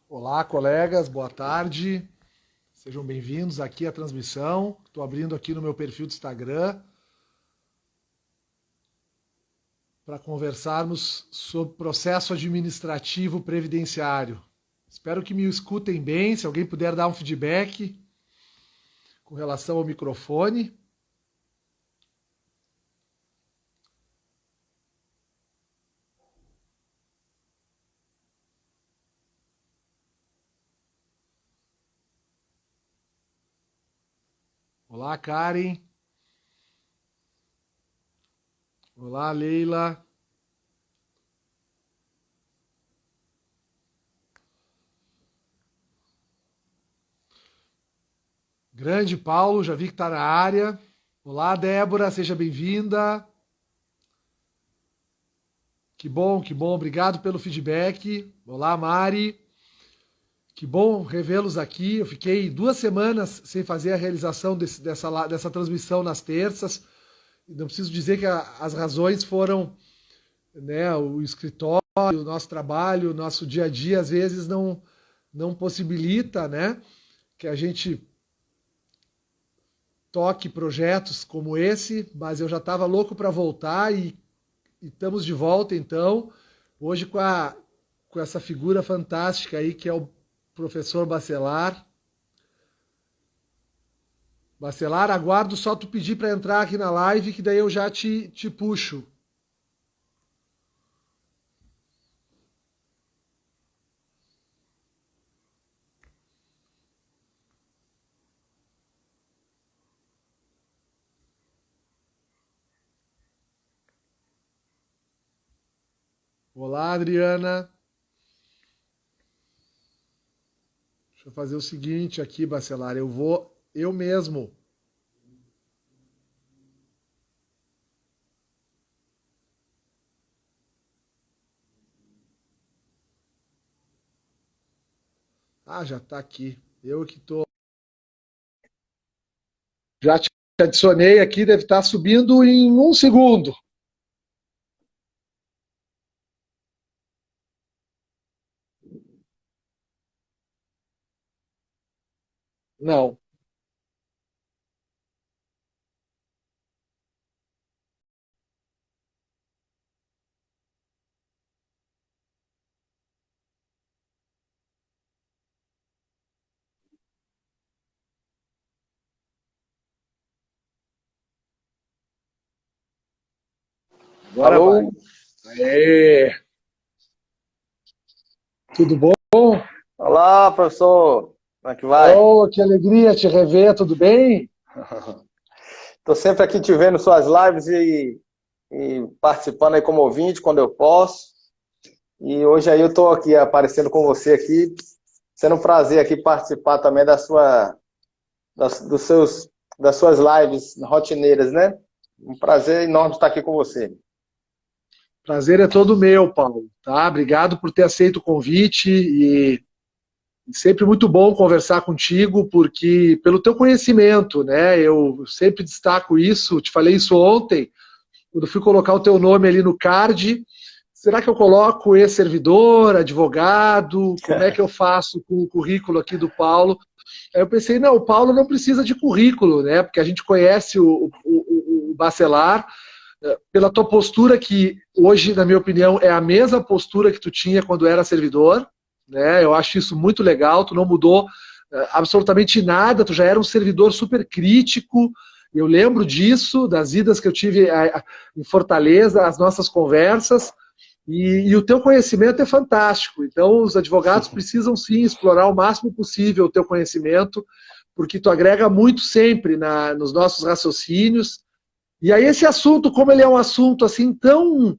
Olá, colegas, boa tarde. Sejam bem-vindos aqui à transmissão. Estou abrindo aqui no meu perfil do Instagram para conversarmos sobre processo administrativo previdenciário. Espero que me escutem bem, se alguém puder dar um feedback com relação ao microfone. Olá, Karen. Olá, Leila. Grande Paulo, já vi que está na área. Olá, Débora, seja bem-vinda. Que bom, obrigado pelo feedback. Olá, Mari. Que bom revê-los aqui. Eu fiquei 2 semanas sem fazer a realização dessa transmissão nas terças. Não preciso dizer que as razões foram, né, o escritório, o nosso trabalho, o nosso dia a dia, às vezes não possibilita, né, que a gente toque projetos como esse, mas eu já estava louco para voltar e estamos de volta, então, hoje com essa figura fantástica aí, que é o professor Bacelar. Bacelar, aguardo só tu pedir para entrar aqui na live, que daí eu já te puxo. Olá, Adriana. Deixa eu fazer o seguinte aqui, Bacelar. Eu mesmo. Ah, já está aqui. Eu que estou. Já te adicionei aqui, deve estar subindo em 1 segundo. Não. Agora vai. Alô? Aê. Tudo bom? Olá, professor. Como é que vai? Oh, que alegria te rever, tudo bem? Estou sempre aqui te vendo suas lives e participando aí como ouvinte quando eu posso. E hoje aí eu estou aqui aparecendo com você aqui, sendo um prazer aqui participar também dos das suas lives rotineiras, né? Um prazer enorme estar aqui com você. Prazer é todo meu, Paulo. Tá? Obrigado por ter aceito o convite e sempre muito bom conversar contigo, porque pelo teu conhecimento, né? Eu sempre destaco isso, te falei isso ontem, quando fui colocar o teu nome ali no card. Será que eu coloco ex-servidor, advogado? Como é que eu faço com o currículo aqui do Paulo? Aí eu pensei, não, o Paulo não precisa de currículo, né? Porque a gente conhece o Bacelar, pela tua postura, que hoje, na minha opinião, é a mesma postura que tu tinha quando era servidor, né? Eu acho isso muito legal, tu não mudou absolutamente nada, tu já era um servidor super crítico. Eu lembro disso, das idas que eu tive em Fortaleza, as nossas conversas, e o teu conhecimento é fantástico. Então, os advogados precisam sim explorar o máximo possível o teu conhecimento, porque tu agrega muito sempre nos nossos raciocínios. E aí esse assunto, como ele é um assunto assim tão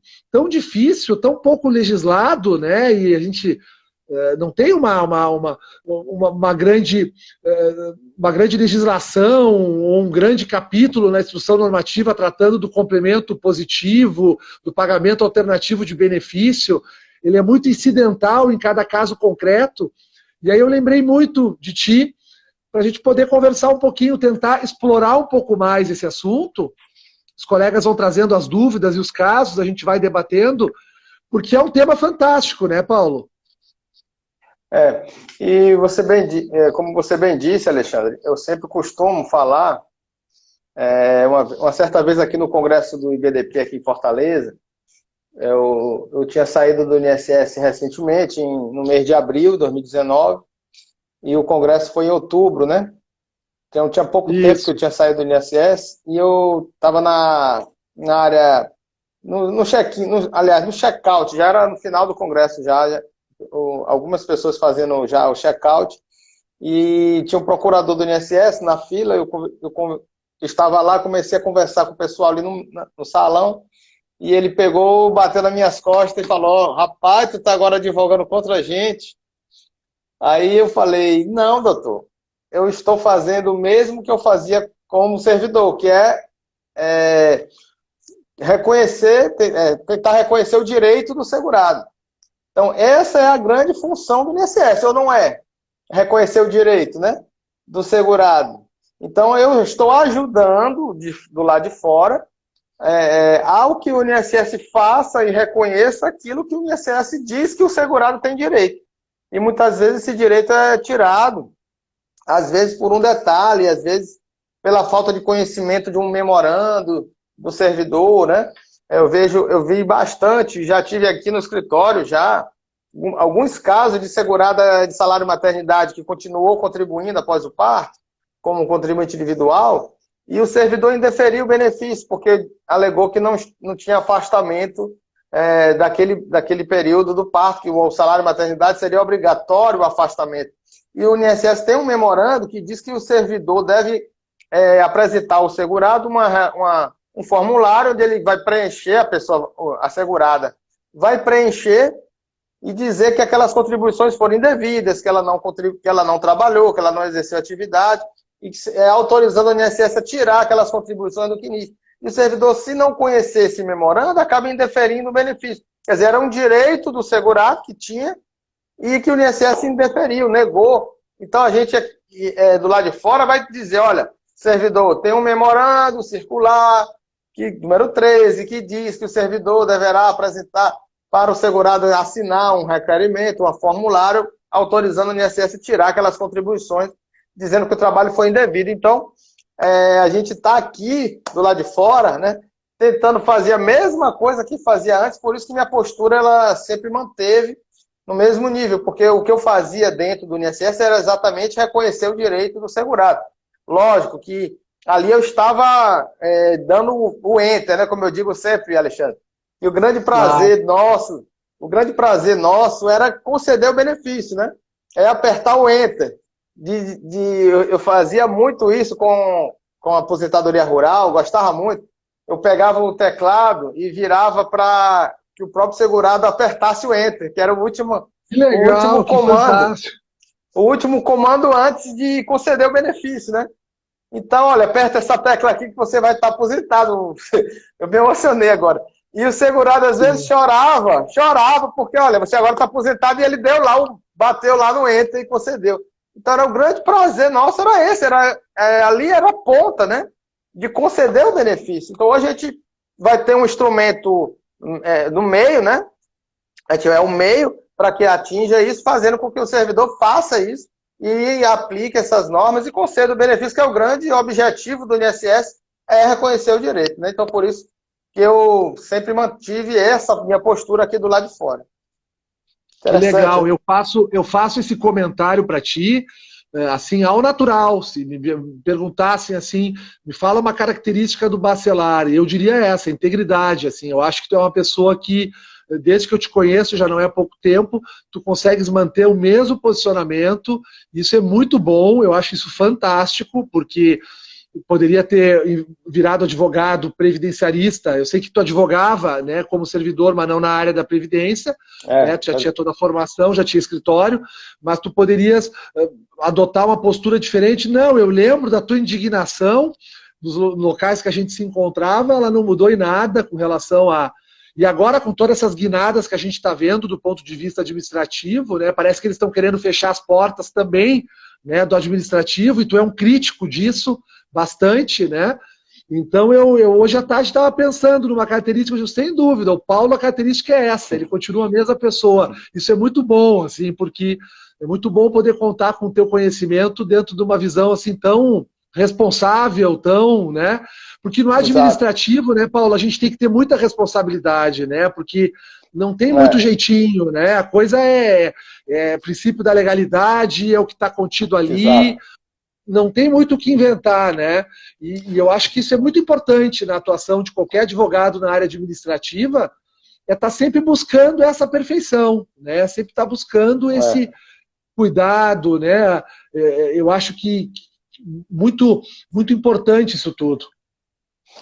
difícil, tão pouco legislado, né? E a gente não tem uma grande, uma grande legislação ou um grande capítulo na instrução normativa tratando do complemento positivo, do pagamento alternativo de benefício. Ele é muito incidental em cada caso concreto. E aí eu lembrei muito de ti para a gente poder conversar um pouquinho, tentar explorar um pouco mais esse assunto. Os colegas vão trazendo as dúvidas e os casos, a gente vai debatendo, porque é um tema fantástico, né, Paulo? É, e como você bem disse, Alexandre, eu sempre costumo falar, uma certa vez aqui no congresso do IBDP aqui em Fortaleza, eu tinha saído do INSS recentemente, no mês de abril de 2019, e o congresso foi em outubro, né? Então tinha pouco tempo que Isso. eu tinha saído do INSS e eu estava na área, no check-in, aliás, no check-out, já era no final do congresso algumas pessoas fazendo já o check-out, e tinha um procurador do INSS na fila, eu estava lá, comecei a conversar com o pessoal ali no salão, e ele pegou, bateu nas minhas costas e falou: rapaz, tu tá agora advogando contra a gente. Aí eu falei: não, doutor, eu estou fazendo o mesmo que eu fazia como servidor, que é tentar reconhecer o direito do segurado. Então, essa é a grande função do INSS, ou não é? Reconhecer o direito, né, do segurado. Então, eu estou ajudando do lado de fora ao que o INSS faça e reconheça aquilo que o INSS diz que o segurado tem direito. E muitas vezes esse direito é tirado, às vezes por um detalhe, às vezes pela falta de conhecimento de um memorando do servidor, né? Eu vi bastante, já tive aqui no escritório alguns casos de segurada de salário maternidade que continuou contribuindo após o parto, como um contribuinte individual, e o servidor indeferiu o benefício, porque alegou que não tinha afastamento daquele período do parto, que o salário maternidade seria obrigatório o afastamento. E o INSS tem um memorando que diz que o servidor deve apresentar ao segurado um formulário onde ele vai preencher, a pessoa assegurada vai preencher e dizer que aquelas contribuições foram indevidas, que ela não trabalhou, que ela não exerceu atividade, e autorizando o INSS a tirar aquelas contribuições do CNIS. E o servidor, se não conhecer esse memorando, acaba indeferindo o benefício. Quer dizer, era um direito do segurado que tinha e que o INSS indeferiu, negou. Então, a gente do lado de fora vai dizer: olha, servidor, tem um memorando circular, número 13, que diz que o servidor deverá apresentar para o segurado assinar um requerimento, um formulário, autorizando o INSS a tirar aquelas contribuições, dizendo que o trabalho foi indevido. Então, a gente está aqui, do lado de fora, né, tentando fazer a mesma coisa que fazia antes, por isso que minha postura ela sempre manteve no mesmo nível, porque o que eu fazia dentro do INSS era exatamente reconhecer o direito do segurado. Lógico que ali eu estava dando o enter, né, como eu digo sempre, Alexandre. E o grande prazer nosso era conceder o benefício, né? É apertar o enter. Eu fazia muito isso com a aposentadoria rural, gostava muito. Eu pegava o teclado e virava para que o próprio segurado apertasse o enter, que era Que legal, que comando. fantástico. O último comando antes de conceder o benefício, né? Então, olha, aperta essa tecla aqui que você vai estar aposentado. Eu me emocionei agora. E o segurado às vezes chorava, porque, olha, você agora está aposentado, e ele bateu lá no enter e concedeu. Então era o grande prazer nosso, era esse, ali era a ponta, né, de conceder o benefício. Então hoje a gente vai ter um instrumento no meio, né, a gente é um meio para que atinja isso, fazendo com que o servidor faça isso e aplique essas normas e conceda o benefício, que é o grande objetivo do INSS, é reconhecer o direito, né? Então por isso que eu sempre mantive essa minha postura aqui do lado de fora. Que legal, eu faço esse comentário para ti, assim, ao natural. Se me perguntassem assim, me fala uma característica do bacelar, eu diria essa, integridade. Assim, eu acho que tu é uma pessoa que, desde que eu te conheço, já não é há pouco tempo, tu consegues manter o mesmo posicionamento, isso é muito bom, eu acho isso fantástico, porque poderia ter virado advogado previdenciarista. Eu sei que tu advogava, né, como servidor, mas não na área da previdência, né, tu já tinha toda a formação, já tinha escritório, mas tu poderias adotar uma postura diferente. Não, eu lembro da tua indignação nos locais que a gente se encontrava, ela não mudou em nada com relação a... E agora, com todas essas guinadas que a gente está vendo do ponto de vista administrativo, né, parece que eles estão querendo fechar as portas também, né, do administrativo, e tu é um crítico disso, bastante, né? Então eu hoje à tarde estava pensando numa característica, sem dúvida, o Paulo, a característica é essa, ele continua a mesma pessoa. Isso é muito bom, assim, porque é muito bom poder contar com o teu conhecimento dentro de uma visão assim tão responsável, tão, né? Porque no Exato. administrativo, né, Paulo, a gente tem que ter muita responsabilidade, né? Porque não tem muito É, jeitinho, né? A coisa é princípio da legalidade, é o que está contido ali, exato. não tem muito o que inventar, né? E eu acho que isso é muito importante na atuação de qualquer advogado na área administrativa, é estar sempre buscando essa perfeição, né? Sempre estar buscando esse É. cuidado, né? Eu acho que muito, muito importante isso tudo.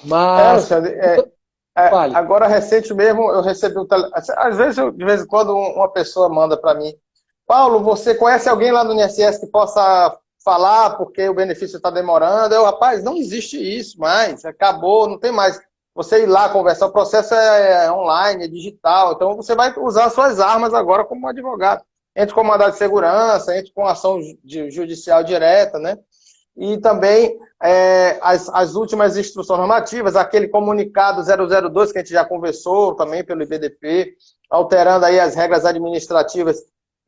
Mas, Alexandre, fale. agora recente mesmo eu recebi às vezes, de vez em quando, uma pessoa manda para mim: Paulo, você conhece alguém lá no INSS que possa falar porque o benefício está demorando? Rapaz, não existe isso mais, acabou, não tem mais. Você ir lá conversar, o processo é online, é digital, então você vai usar suas armas agora como advogado. Entre com mandado de segurança, entre com ação judicial direta, né? E também as últimas instruções normativas, aquele comunicado 002 que a gente já conversou também pelo IBDP, alterando aí as regras administrativas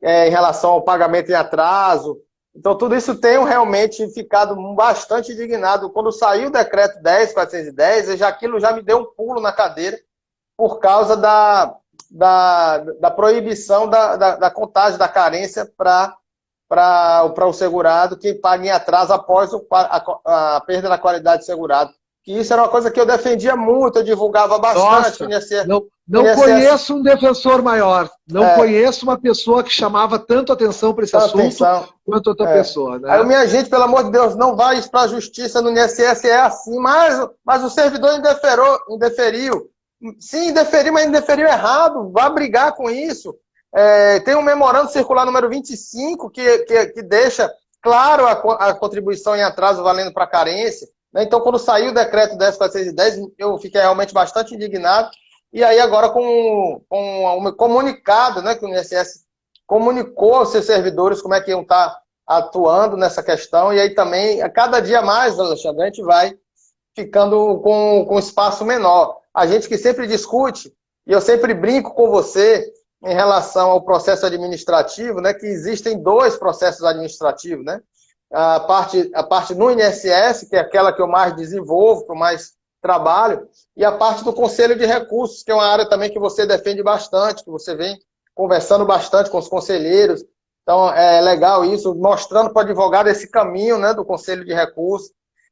em relação ao pagamento em atraso. Então, tudo isso tenho realmente ficado bastante indignado. Quando saiu o decreto 10.410, aquilo já me deu um pulo na cadeira por causa da proibição da contagem da carência para o segurado que paga em atraso após a perda da qualidade de segurado. Que isso era uma coisa que eu defendia muito, eu divulgava bastante. Nossa, não conheço um defensor maior, não conheço uma pessoa que chamava tanto atenção para esse assunto atenção. quanto outra pessoa, Aí, né? minha gente, pelo amor de Deus, não vai para a justiça no INSS, é assim, mas o servidor indeferiu. Sim, indeferiu, mas indeferiu errado, vá brigar com isso. Tem um memorando circular número 25 que deixa claro a contribuição em atraso valendo para carência. Né? Então, quando saiu o decreto 10.410, eu fiquei realmente bastante indignado. E aí, agora, com um comunicado, né, que o INSS comunicou aos seus servidores como é que iam estar atuando nessa questão, e aí também, a cada dia mais, Alexandre, a gente vai ficando com espaço menor. A gente que sempre discute, e eu sempre brinco com você em relação ao processo administrativo, né, que existem dois processos administrativos, né? A parte no INSS, que é aquela que eu mais desenvolvo, que eu mais trabalho, e a parte do Conselho de Recursos, que é uma área também que você defende bastante, que você vem conversando bastante com os conselheiros. Então, é legal isso, mostrando para o advogado esse caminho, né, do Conselho de Recursos.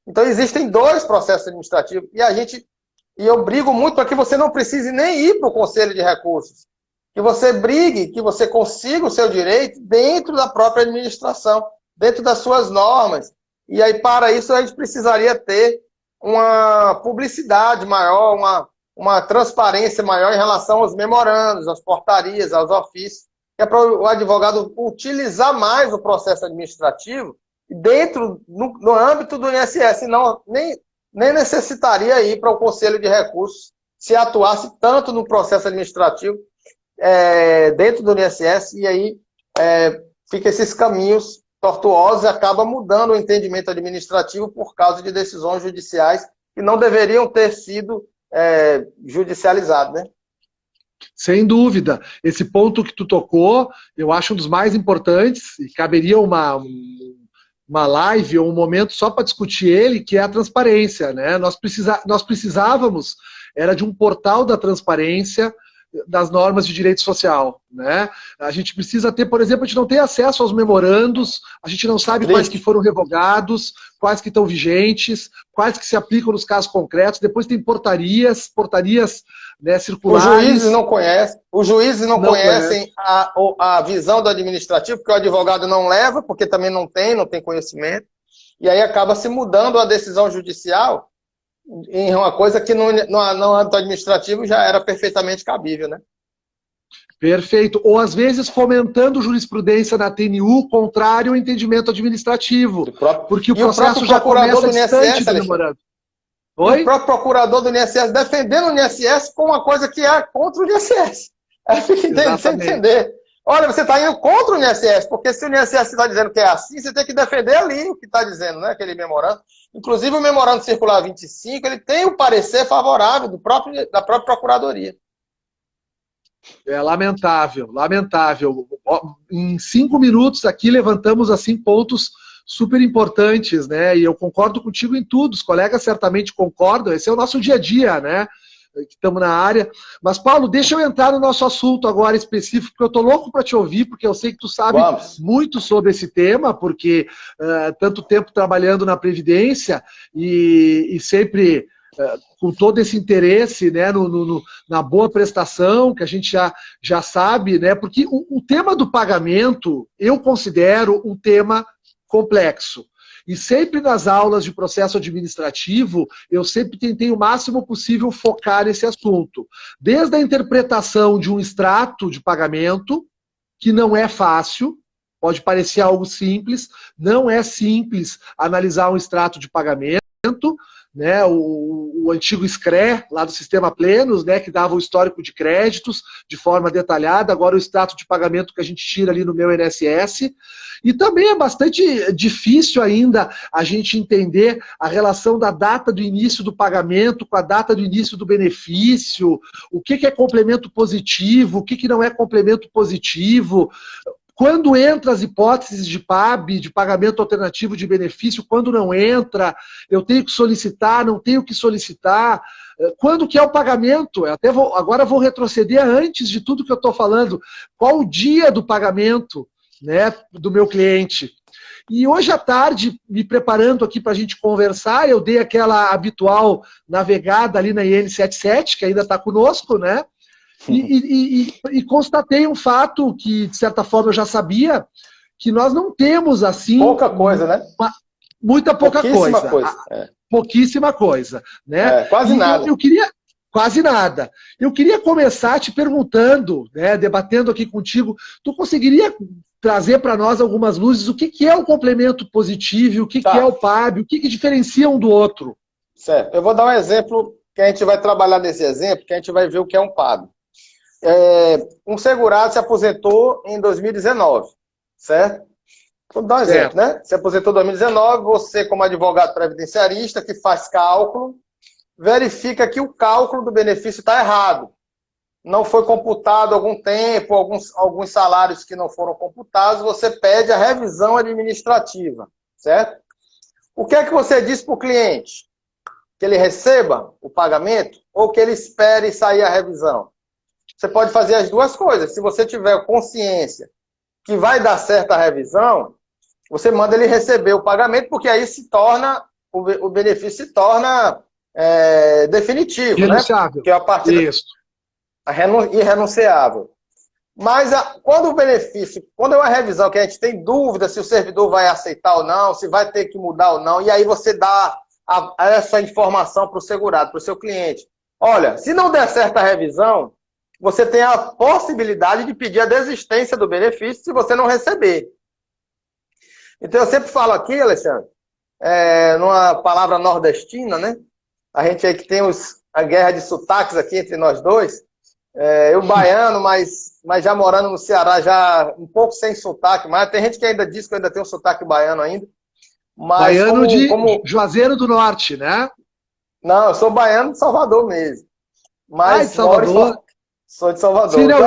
Então, existem dois processos administrativos, e eu brigo muito para que você não precise nem ir para o Conselho de Recursos. Que você brigue, que você consiga o seu direito dentro da própria administração, dentro das suas normas. E aí, para isso, a gente precisaria ter uma publicidade maior, uma transparência maior em relação aos memorandos, às portarias, aos ofícios, que é para o advogado utilizar mais o processo administrativo dentro, no âmbito do INSS, senão nem necessitaria ir para o Conselho de Recursos se atuasse tanto no processo administrativo dentro do INSS, e aí fica esses caminhos tortuosos e acaba mudando o entendimento administrativo por causa de decisões judiciais que não deveriam ter sido judicializadas, né? Sem dúvida. Esse ponto que tu tocou, eu acho um dos mais importantes, e caberia uma live ou um momento só para discutir ele, que é a transparência, né? Nós precisávamos, era de um portal da transparência das normas de direito social, né? A gente precisa ter, por exemplo, a gente não tem acesso aos memorandos, a gente não sabe quais que foram revogados, quais que estão vigentes, quais que se aplicam nos casos concretos. Depois tem portarias, né, circulares. Os juízes não conhecem a visão do administrativo, porque o advogado não leva, porque também não tem conhecimento, e aí acaba se mudando a decisão judicial em uma coisa que no âmbito administrativo já era perfeitamente cabível, né? Perfeito. Ou, às vezes, fomentando jurisprudência na TNU contrário ao entendimento administrativo. Porque o processo já começa distante do memorando. O próprio procurador do INSS defendendo o INSS com uma coisa que é contra o INSS. Fica sem entender. Olha, você está indo contra o INSS, porque se o INSS está dizendo que é assim, você tem que defender ali o que está dizendo, né? Aquele memorando. Inclusive, o memorando circular 25, ele tem o parecer favorável da própria Procuradoria. É lamentável, lamentável. em 5 minutos aqui levantamos assim pontos super importantes, né? E eu concordo contigo em tudo, os colegas certamente concordam, esse é o nosso dia a dia, né? Que estamos na área. Mas, Paulo, deixa eu entrar no nosso assunto agora específico, porque eu estou louco para te ouvir, porque eu sei que tu sabe muito sobre esse tema, porque tanto tempo trabalhando na Previdência e sempre com todo esse interesse, né, na boa prestação, que a gente já sabe, né? Porque o tema do pagamento eu considero um tema complexo. E sempre nas aulas de processo administrativo, eu sempre tentei o máximo possível focar nesse assunto. Desde a interpretação de um extrato de pagamento, que não é fácil, pode parecer algo simples, não é simples analisar um extrato de pagamento, né, o antigo SCRE, lá do Sistema Plenos, né, que dava o histórico de créditos de forma detalhada, agora o extrato de pagamento que a gente tira ali no meu INSS. E também é bastante difícil ainda a gente entender a relação da data do início do pagamento com a data do início do benefício, o que é complemento positivo, o que não é complemento positivo. Quando entra as hipóteses de PAB, de pagamento alternativo de benefício, quando não entra, eu tenho que solicitar, não tenho que solicitar. Quando que é o pagamento? Agora vou retroceder antes de tudo que eu estou falando. Qual o dia do pagamento, né, do meu cliente? E hoje à tarde, me preparando aqui para a gente conversar, eu dei aquela habitual navegada ali na IN77, que ainda está conosco, né? E constatei um fato que, de certa forma, eu já sabia, que nós não temos, assim... Pouca coisa, né? Muita pouca Pouquíssima coisa. Pouquíssima coisa, né? Quase nada. Eu queria... Quase nada. Eu queria começar te perguntando, né, debatendo aqui contigo, tu conseguiria trazer para nós algumas luzes, o que é o complemento positivo, o que é o PAB, o que diferencia um do outro? Certo. Eu vou dar um exemplo, que a gente vai trabalhar nesse exemplo, que a gente vai ver o que é um PAB. Um segurado se aposentou em 2019, certo? Vou dar um exemplo, né? Se aposentou em 2019, você, como advogado previdenciarista, que faz cálculo, verifica que o cálculo do benefício está errado. Não foi computado algum tempo, alguns salários que não foram computados, você pede a revisão administrativa, certo? O que é que você diz para o cliente? Que ele receba o pagamento ou que ele espere sair a revisão? Você pode fazer as duas coisas. Se você tiver consciência que vai dar certo a revisão, você manda ele receber o pagamento, porque aí o benefício se torna definitivo, irrenunciável, né? Que é a partir irrenunciável. Mas quando o benefício, quando é uma revisão que a gente tem dúvida se o servidor vai aceitar ou não, se vai ter que mudar ou não, e aí você dá essa informação para o segurado, para o seu cliente. Olha, se não der certo a revisão, você tem a possibilidade de pedir a desistência do benefício se você não receber. Então, eu sempre falo aqui, Alexandre, numa palavra nordestina, né? A gente aí que tem a guerra de sotaques aqui entre nós dois. Eu baiano, mas já morando no Ceará, já um pouco sem sotaque, mas tem gente que ainda diz que eu ainda tenho sotaque baiano ainda. Mas baiano de Juazeiro do Norte, né? Não, eu sou baiano de Salvador mesmo. Mas de Salvador? Sou de Salvador. Sim, não,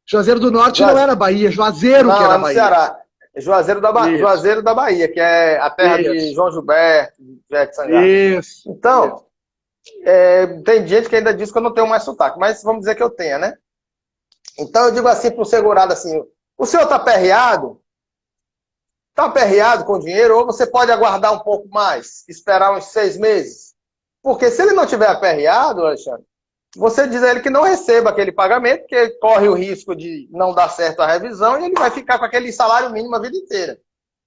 Juazeiro do Norte não era Bahia, Juazeiro que era Bahia. Ceará. Juazeiro da Bahia, que é a terra de João Gilberto, de Sangalo. Isso. Então, tem gente que ainda diz que eu não tenho mais sotaque, mas vamos dizer que eu tenha, né? Então eu digo assim para o segurado assim, o senhor está aperreado? Está aperreado com dinheiro? Ou você pode aguardar um pouco mais, esperar uns 6 meses? Porque se ele não tiver aperreado, Alexandre, você diz a ele que não receba aquele pagamento, porque corre o risco de não dar certo a revisão e ele vai ficar com aquele salário mínimo a vida inteira,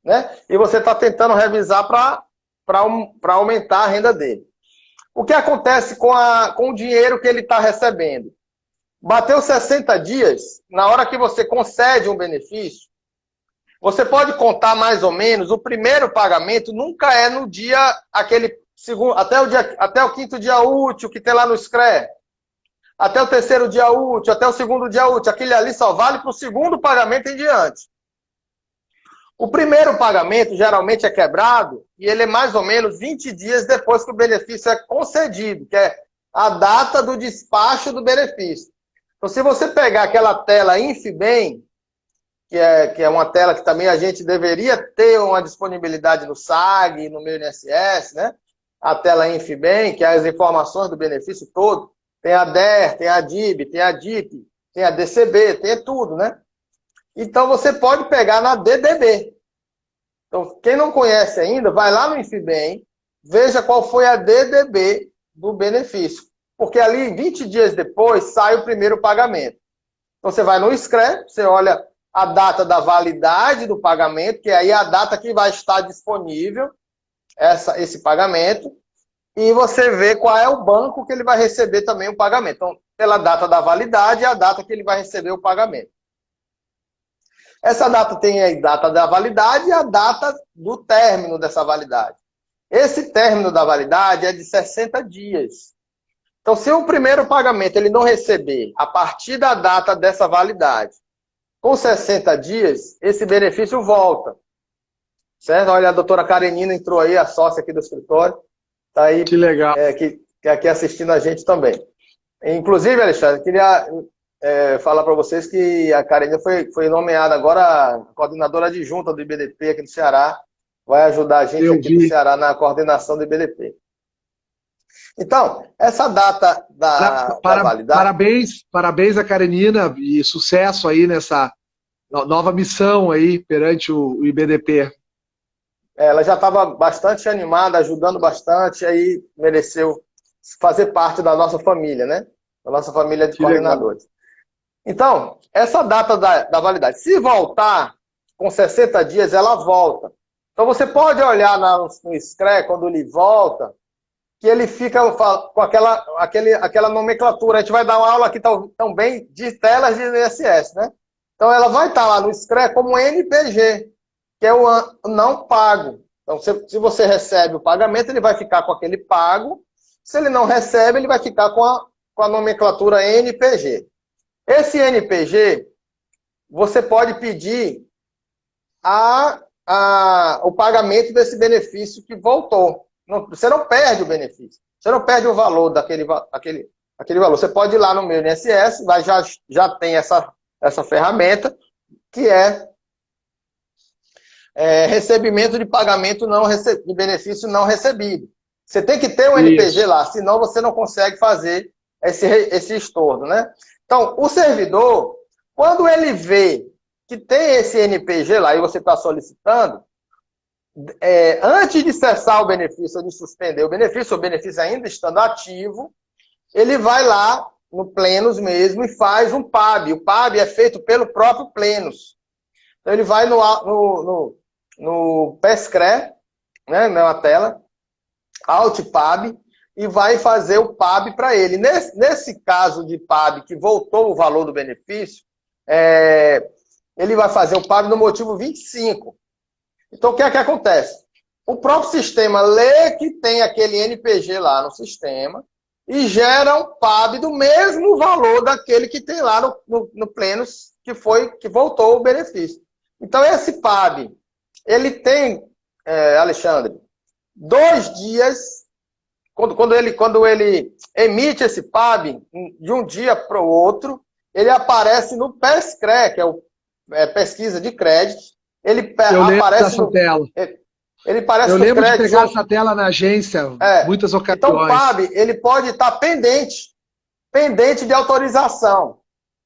né? E você está tentando revisar para aumentar a renda dele. O que acontece com o dinheiro que ele está recebendo? Bateu 60 dias, na hora que você concede um benefício, você pode contar mais ou menos, o primeiro pagamento nunca é no dia, até o 5º dia útil que tem lá no SCRE. Até o 3º dia útil, até o 2º dia útil. Aquele ali só vale para o 2º pagamento em diante. O primeiro pagamento geralmente é quebrado e ele é mais ou menos 20 dias depois que o benefício é concedido, que é a data do despacho do benefício. Então, se você pegar aquela tela Infibem, que é uma tela que também a gente deveria ter uma disponibilidade no SAG, no meu INSS, né? A tela Infibem, que é as informações do benefício todo. Tem a DER, tem a DIB, tem a DIP, tem a DCB, tem tudo, né? Então, você pode pegar na DDB. Então, quem não conhece ainda, vai lá no Infibem, veja qual foi a DDB do benefício. Porque ali, 20 dias depois, sai o primeiro pagamento. Então, você vai no SCRE, você olha a data da validade do pagamento, que é aí a data que vai estar disponível esse pagamento, e você vê qual é o banco que ele vai receber também o pagamento. Então, pela data da validade e a data que ele vai receber o pagamento. Essa data tem a data da validade e a data do término dessa validade. Esse término da validade é de 60 dias. Então, se o primeiro pagamento ele não receber a partir da data dessa validade, com 60 dias, esse benefício volta. Certo? Olha, a doutora Karenina entrou aí, a sócia aqui do escritório. Está aí, que legal. Que aqui assistindo a gente também. Inclusive, Alexandre, queria falar para vocês que a Karenina foi nomeada agora coordenadora adjunta do IBDP aqui no Ceará. Vai ajudar a gente aqui no Ceará na coordenação do IBDP. Então, essa data da validade... Parabéns a Karenina e sucesso aí nessa nova missão aí perante o IBDP. Ela já estava bastante animada, ajudando bastante, aí mereceu fazer parte da nossa família, né? Da nossa família de coordenadores. Então, essa data da validade, se voltar com 60 dias, ela volta. Então, você pode olhar no SCRE, quando ele volta, que ele fica com aquela nomenclatura. A gente vai dar uma aula aqui também de telas de INSS, né? Então, ela vai estar lá no SCRE como NPG, que é o não pago. Então, se você recebe o pagamento, ele vai ficar com aquele pago. Se ele não recebe, ele vai ficar com a nomenclatura NPG. Esse NPG, você pode pedir o pagamento desse benefício que voltou. Você não perde o benefício. Você não perde o valor daquele valor. Você pode ir lá no meu INSS, já tem essa ferramenta, que é recebimento de pagamento de benefício não recebido. Você tem que ter um NPG lá, senão você não consegue fazer esse estorno, né? Então, o servidor, quando ele vê que tem esse NPG lá e você está solicitando, antes de cessar o benefício ou de suspender o benefício ainda estando ativo, ele vai lá no Plenos mesmo e faz um PAB. O PAB é feito pelo próprio Plenos. Então, ele vai no PESCRE, né, na tela, Alt PAB, e vai fazer o PAB para ele. Nesse caso de PAB, que voltou o valor do benefício, ele vai fazer o PAB no motivo 25. Então, o que é que acontece? O próprio sistema lê que tem aquele NPG lá no sistema e gera um PAB do mesmo valor daquele que tem lá no Plenos, que voltou o benefício. Então, esse PAB, ele tem, Alexandre, 2 dias, quando ele emite esse PAB, de um dia para o outro, ele aparece no PESCRE, que é pesquisa de crédito. Ele aparece no tela. Ele aparece Eu no lembro crédito. De pegar essa tela na agência, muitas ocasiões. Então, o PAB, ele pode estar pendente de autorização.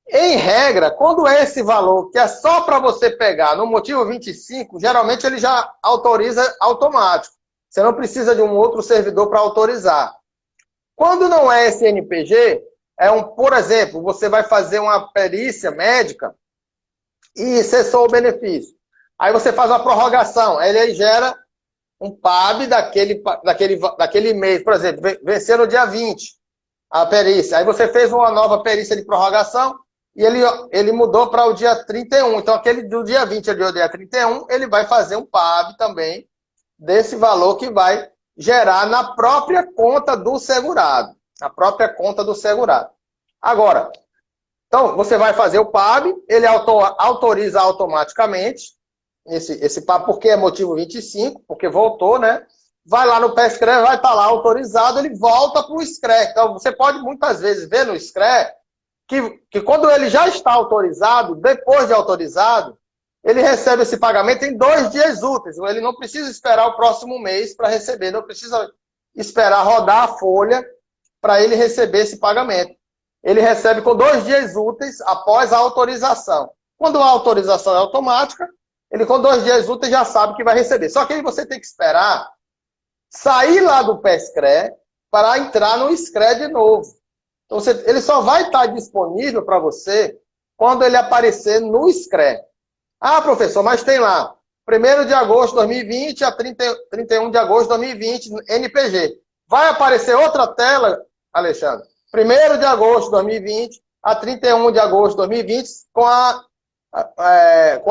Em regra, quando é esse valor que é só para você pegar no motivo 25, geralmente ele já autoriza automático. Você não precisa de um outro servidor para autorizar. Quando não é esse NPG, por exemplo, você vai fazer uma perícia médica e cessou o benefício. Aí você faz uma prorrogação, aí ele gera um PAB daquele mês. Por exemplo, venceu no dia 20 a perícia. Aí você fez uma nova perícia de prorrogação e ele mudou para o dia 31. Então, aquele do dia 20 ao dia 31, ele vai fazer um PAB também desse valor que vai gerar na própria conta do segurado. Na própria conta do segurado. Agora, então, você vai fazer o PAB, ele autoriza automaticamente esse PAB, porque é motivo 25, porque voltou, né? Vai lá no PESCRE, vai estar lá autorizado, ele volta para o SCRE. Então, você pode muitas vezes ver no SCRE que quando ele já está autorizado, depois de autorizado, ele recebe esse pagamento em 2 dias úteis. Ele não precisa esperar o próximo mês para receber, não precisa esperar rodar a folha para ele receber esse pagamento. Ele recebe com 2 dias úteis após a autorização. Quando a autorização é automática, ele com 2 dias úteis já sabe que vai receber. Só que aí você tem que esperar sair lá do PESCRE para entrar no SCRE de novo. Então, ele só vai estar disponível para você quando ele aparecer no SCRE. Ah, professor, mas tem lá 1º de agosto de 2020 a 31 de agosto de 2020, NPG. Vai aparecer outra tela, Alexandre, 1º de agosto de 2020 a 31 de agosto de 2020 com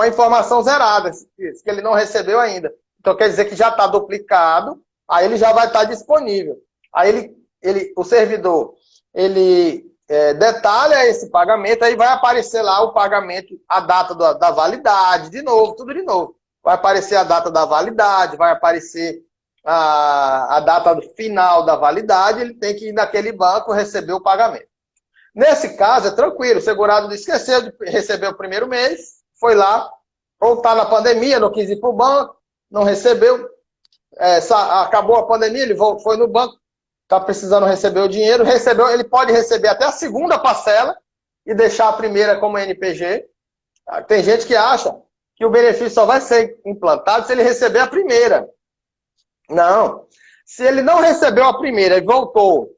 a informação zerada, que ele não recebeu ainda. Então quer dizer que já está duplicado, aí ele já vai estar disponível. Aí o servidor detalha esse pagamento, aí vai aparecer lá o pagamento, a data da validade, de novo, tudo de novo. Vai aparecer a data da validade, vai aparecer a data final da validade, ele tem que ir naquele banco receber o pagamento. Nesse caso, é tranquilo, o segurado esqueceu de receber o primeiro mês, foi lá, ou está na pandemia, não quis ir para o banco, não recebeu, acabou a pandemia, ele foi no banco, está precisando receber o dinheiro, recebeu, ele pode receber até a segunda parcela e deixar a primeira como NPG. Tem gente que acha que o benefício só vai ser implantado se ele receber a primeira. Não. Se ele não recebeu a primeira e voltou,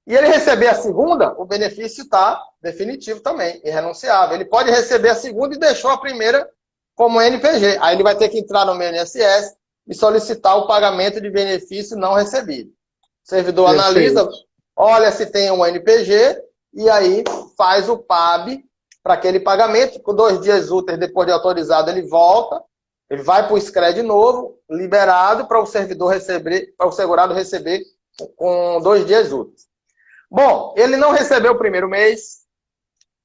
e ele receber a segunda, o benefício está definitivo também, irrenunciável. Ele pode receber a segunda e deixou a primeira como NPG. Aí ele vai ter que entrar no meu INSS e solicitar o pagamento de benefício não recebido. O servidor analisa, olha se tem um NPG e aí faz o PAB para aquele pagamento. Com 2 dias úteis depois de autorizado, ele volta, ele vai para o SCRE de novo, liberado para o servidor receber, para o segurado receber com 2 dias úteis. Bom, ele não recebeu o primeiro mês,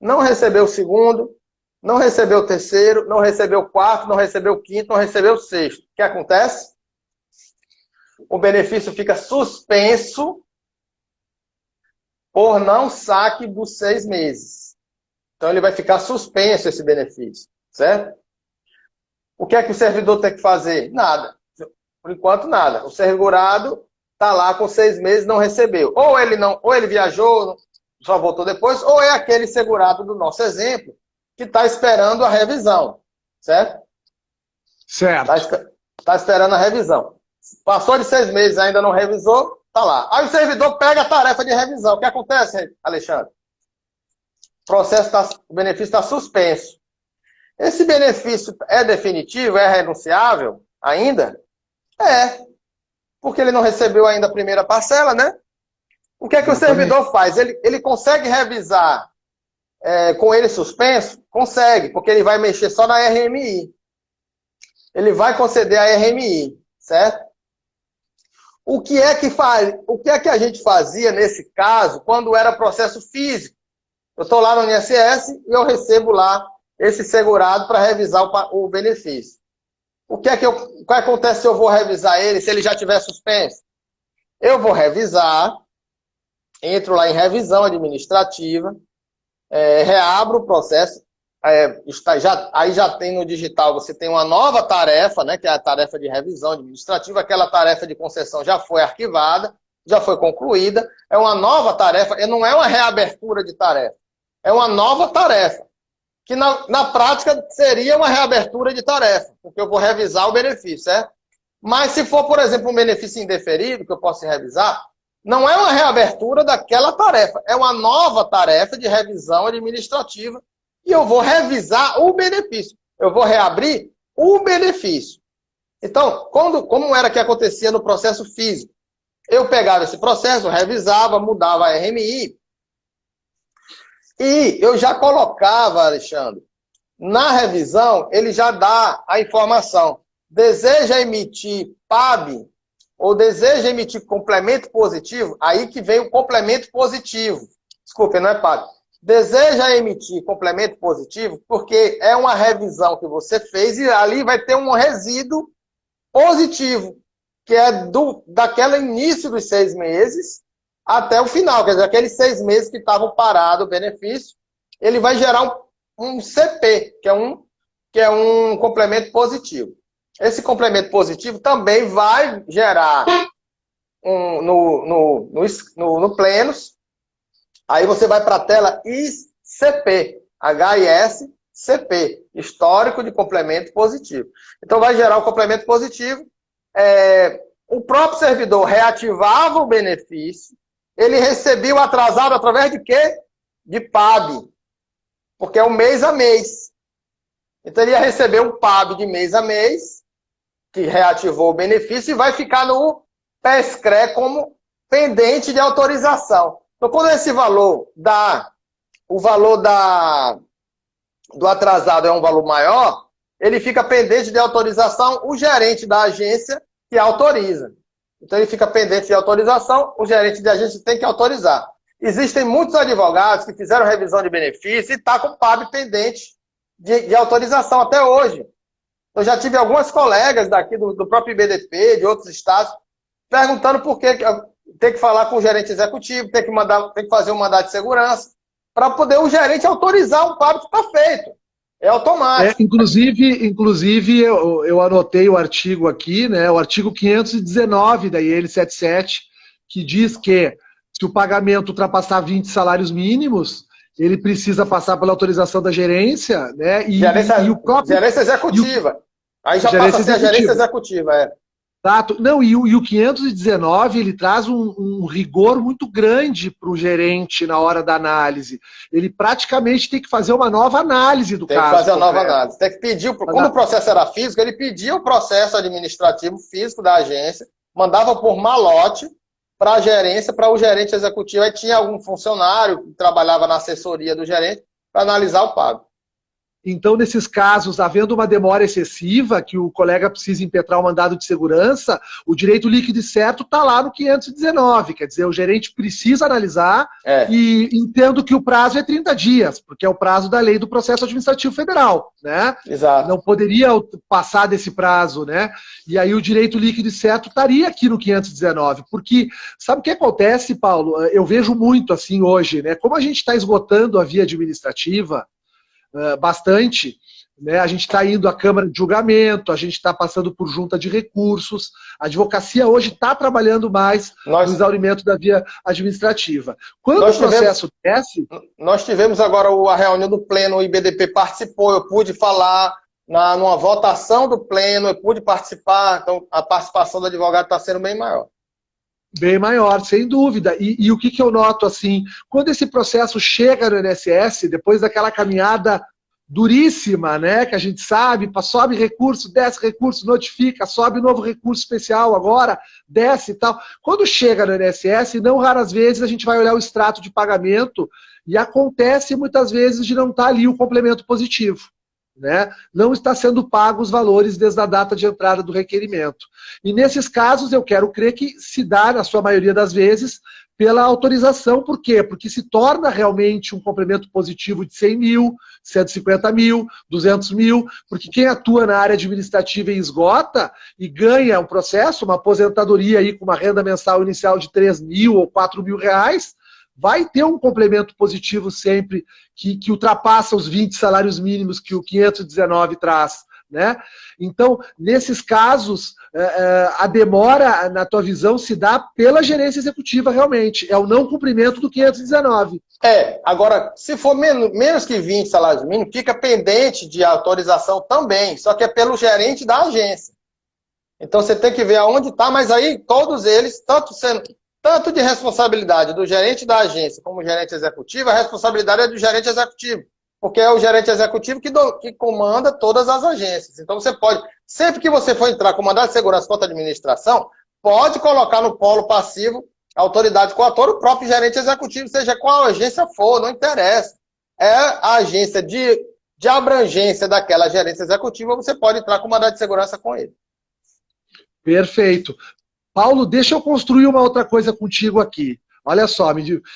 não recebeu o segundo, não recebeu o terceiro, não recebeu o quarto, não recebeu o quinto, não recebeu o sexto. O que acontece? O benefício fica suspenso por não saque dos 6 meses. Então, ele vai ficar suspenso esse benefício, certo? O que é que o servidor tem que fazer? Nada. Por enquanto, nada. O segurado está lá com 6 meses, não recebeu. Ou ele viajou, só voltou depois, ou é aquele segurado do nosso exemplo que está esperando a revisão, certo? Certo. Está esperando a revisão. Passou de 6 meses, ainda não revisou, está lá. Aí o servidor pega a tarefa de revisão. O que acontece, Alexandre? O benefício está suspenso. Esse benefício é definitivo, é renunciável ainda? É. Porque ele não recebeu ainda a primeira parcela, né? O que é que o servidor faz? Ele consegue revisar com ele suspenso? Consegue, porque ele vai mexer só na RMI. Ele vai conceder a RMI, certo? O que é que a gente fazia nesse caso quando era processo físico? Eu estou lá no INSS e eu recebo lá esse segurado para revisar o benefício. O que acontece se eu vou revisar ele, se ele já tiver suspenso? Eu vou revisar, entro lá em revisão administrativa, reabro o processo, aí já tem no digital, você tem uma nova tarefa, né, que é a tarefa de revisão administrativa, aquela tarefa de concessão já foi arquivada, já foi concluída, é uma nova tarefa, e não é uma reabertura de tarefa, é uma nova tarefa, que na prática seria uma reabertura de tarefa, porque eu vou revisar o benefício, certo? Mas se for, por exemplo, um benefício indeferido, que eu posso revisar, não é uma reabertura daquela tarefa, é uma nova tarefa de revisão administrativa, e eu vou revisar o benefício. Eu vou reabrir o benefício. Então, como era que acontecia no processo físico? Eu pegava esse processo, revisava, mudava a RMI, e eu já colocava, Alexandre, na revisão, ele já dá a informação. Deseja emitir PAB ou deseja emitir complemento positivo? Aí que vem o complemento positivo. Desculpe, não é PAB. Deseja emitir complemento positivo porque é uma revisão que você fez e ali vai ter um resíduo positivo, que é daquele início dos 6 meses, até o final, quer dizer, aqueles 6 meses que estavam parados o benefício, ele vai gerar um CP, que é um complemento positivo. Esse complemento positivo também vai gerar no Plenos. Aí você vai para a tela ICP, HIS-CP, Histórico de Complemento Positivo. Então vai gerar o complemento positivo. O próprio servidor reativava o benefício, ele recebia o atrasado através de quê? De PAB, porque é um mês a mês. Então ele ia receber um PAB de mês a mês, que reativou o benefício, e vai ficar no PESCRE como pendente de autorização. Então, quando esse valor do atrasado é um valor maior, ele fica pendente de autorização, o gerente da agência que autoriza. Então, ele fica pendente de autorização, o gerente de agência tem que autorizar. Existem muitos advogados que fizeram revisão de benefício e estão com o PAB pendente de autorização até hoje. Eu já tive algumas colegas daqui do próprio IBDP, de outros estados, perguntando por que tem que falar com o gerente executivo, tem que fazer um mandado de segurança, para poder o gerente autorizar o PAB que está feito. É automático. Inclusive eu anotei o artigo aqui, né, o artigo 519 da IN 77, que diz que se o pagamento ultrapassar 20 salários mínimos, ele precisa passar pela autorização da gerência, né? E o próprio... Gerência executiva. Aí já passa a ser a gerência executiva, Exato. Não, e o 519, ele traz um rigor muito grande para o gerente na hora da análise. Ele praticamente tem que fazer uma nova análise do caso. Tem que fazer uma nova análise. Tem que pedir, quando o processo era físico, ele pedia o processo administrativo físico da agência, mandava por malote para a gerência, para o gerente executivo. Aí tinha algum funcionário que trabalhava na assessoria do gerente para analisar o pago. Então, nesses casos, havendo uma demora excessiva, que o colega precisa impetrar o mandado de segurança, o direito líquido e certo está lá no 519. Quer dizer, o gerente precisa analisar e entendo que o prazo é 30 dias, porque é o prazo da lei do processo administrativo federal, né? Exato. Não poderia passar desse prazo, né? E aí o direito líquido e certo estaria aqui no 519, porque sabe o que acontece, Paulo? Eu vejo muito assim hoje, né? Como a gente está esgotando a via administrativa, bastante, né? A gente está indo à Câmara de Julgamento, a gente está passando por junta de recursos, a advocacia hoje está trabalhando mais no exaurimento da via administrativa. Quando o processo desce... Nós tivemos agora a reunião do Pleno, o IBDP participou, eu pude falar numa votação do Pleno, eu pude participar, então a participação do advogado está sendo bem maior. Bem maior, sem dúvida. E o que eu noto, assim, quando esse processo chega no INSS, depois daquela caminhada duríssima, né, que a gente sabe, sobe recurso, desce recurso, notifica, sobe novo recurso especial agora, desce e tal. Quando chega no INSS, não raras vezes a gente vai olhar o extrato de pagamento e acontece muitas vezes de não estar ali o complemento positivo. Né? Não está sendo pago os valores desde a data de entrada do requerimento. E nesses casos eu quero crer que se dá, na sua maioria das vezes, pela autorização. Por quê? Porque se torna realmente um complemento positivo de 100 mil, 150 mil, 200 mil, porque quem atua na área administrativa e esgota e ganha um processo, uma aposentadoria aí com uma renda mensal inicial de 3 mil ou 4 mil reais, vai ter um complemento positivo sempre que ultrapassa os 20 salários mínimos que o 519 traz, né? Então, nesses casos, a demora, na tua visão, se dá pela gerência executiva realmente, é o não cumprimento do 519. Agora, se for menos que 20 salários mínimos, fica pendente de autorização também, só que é pelo gerente da agência. Então, você tem que ver aonde está, mas aí todos eles, tanto de responsabilidade do gerente da agência como do gerente executivo, a responsabilidade é do gerente executivo, porque é o gerente executivo que comanda todas as agências. Então você pode, sempre que você for entrar com mandado de segurança contra a administração, pode colocar no polo passivo a autoridade coatora, o próprio gerente executivo, seja qual agência for, não interessa. É a agência de abrangência daquela gerência executiva, você pode entrar com mandado de segurança com ele. Perfeito. Paulo, deixa eu construir uma outra coisa contigo aqui. Olha só,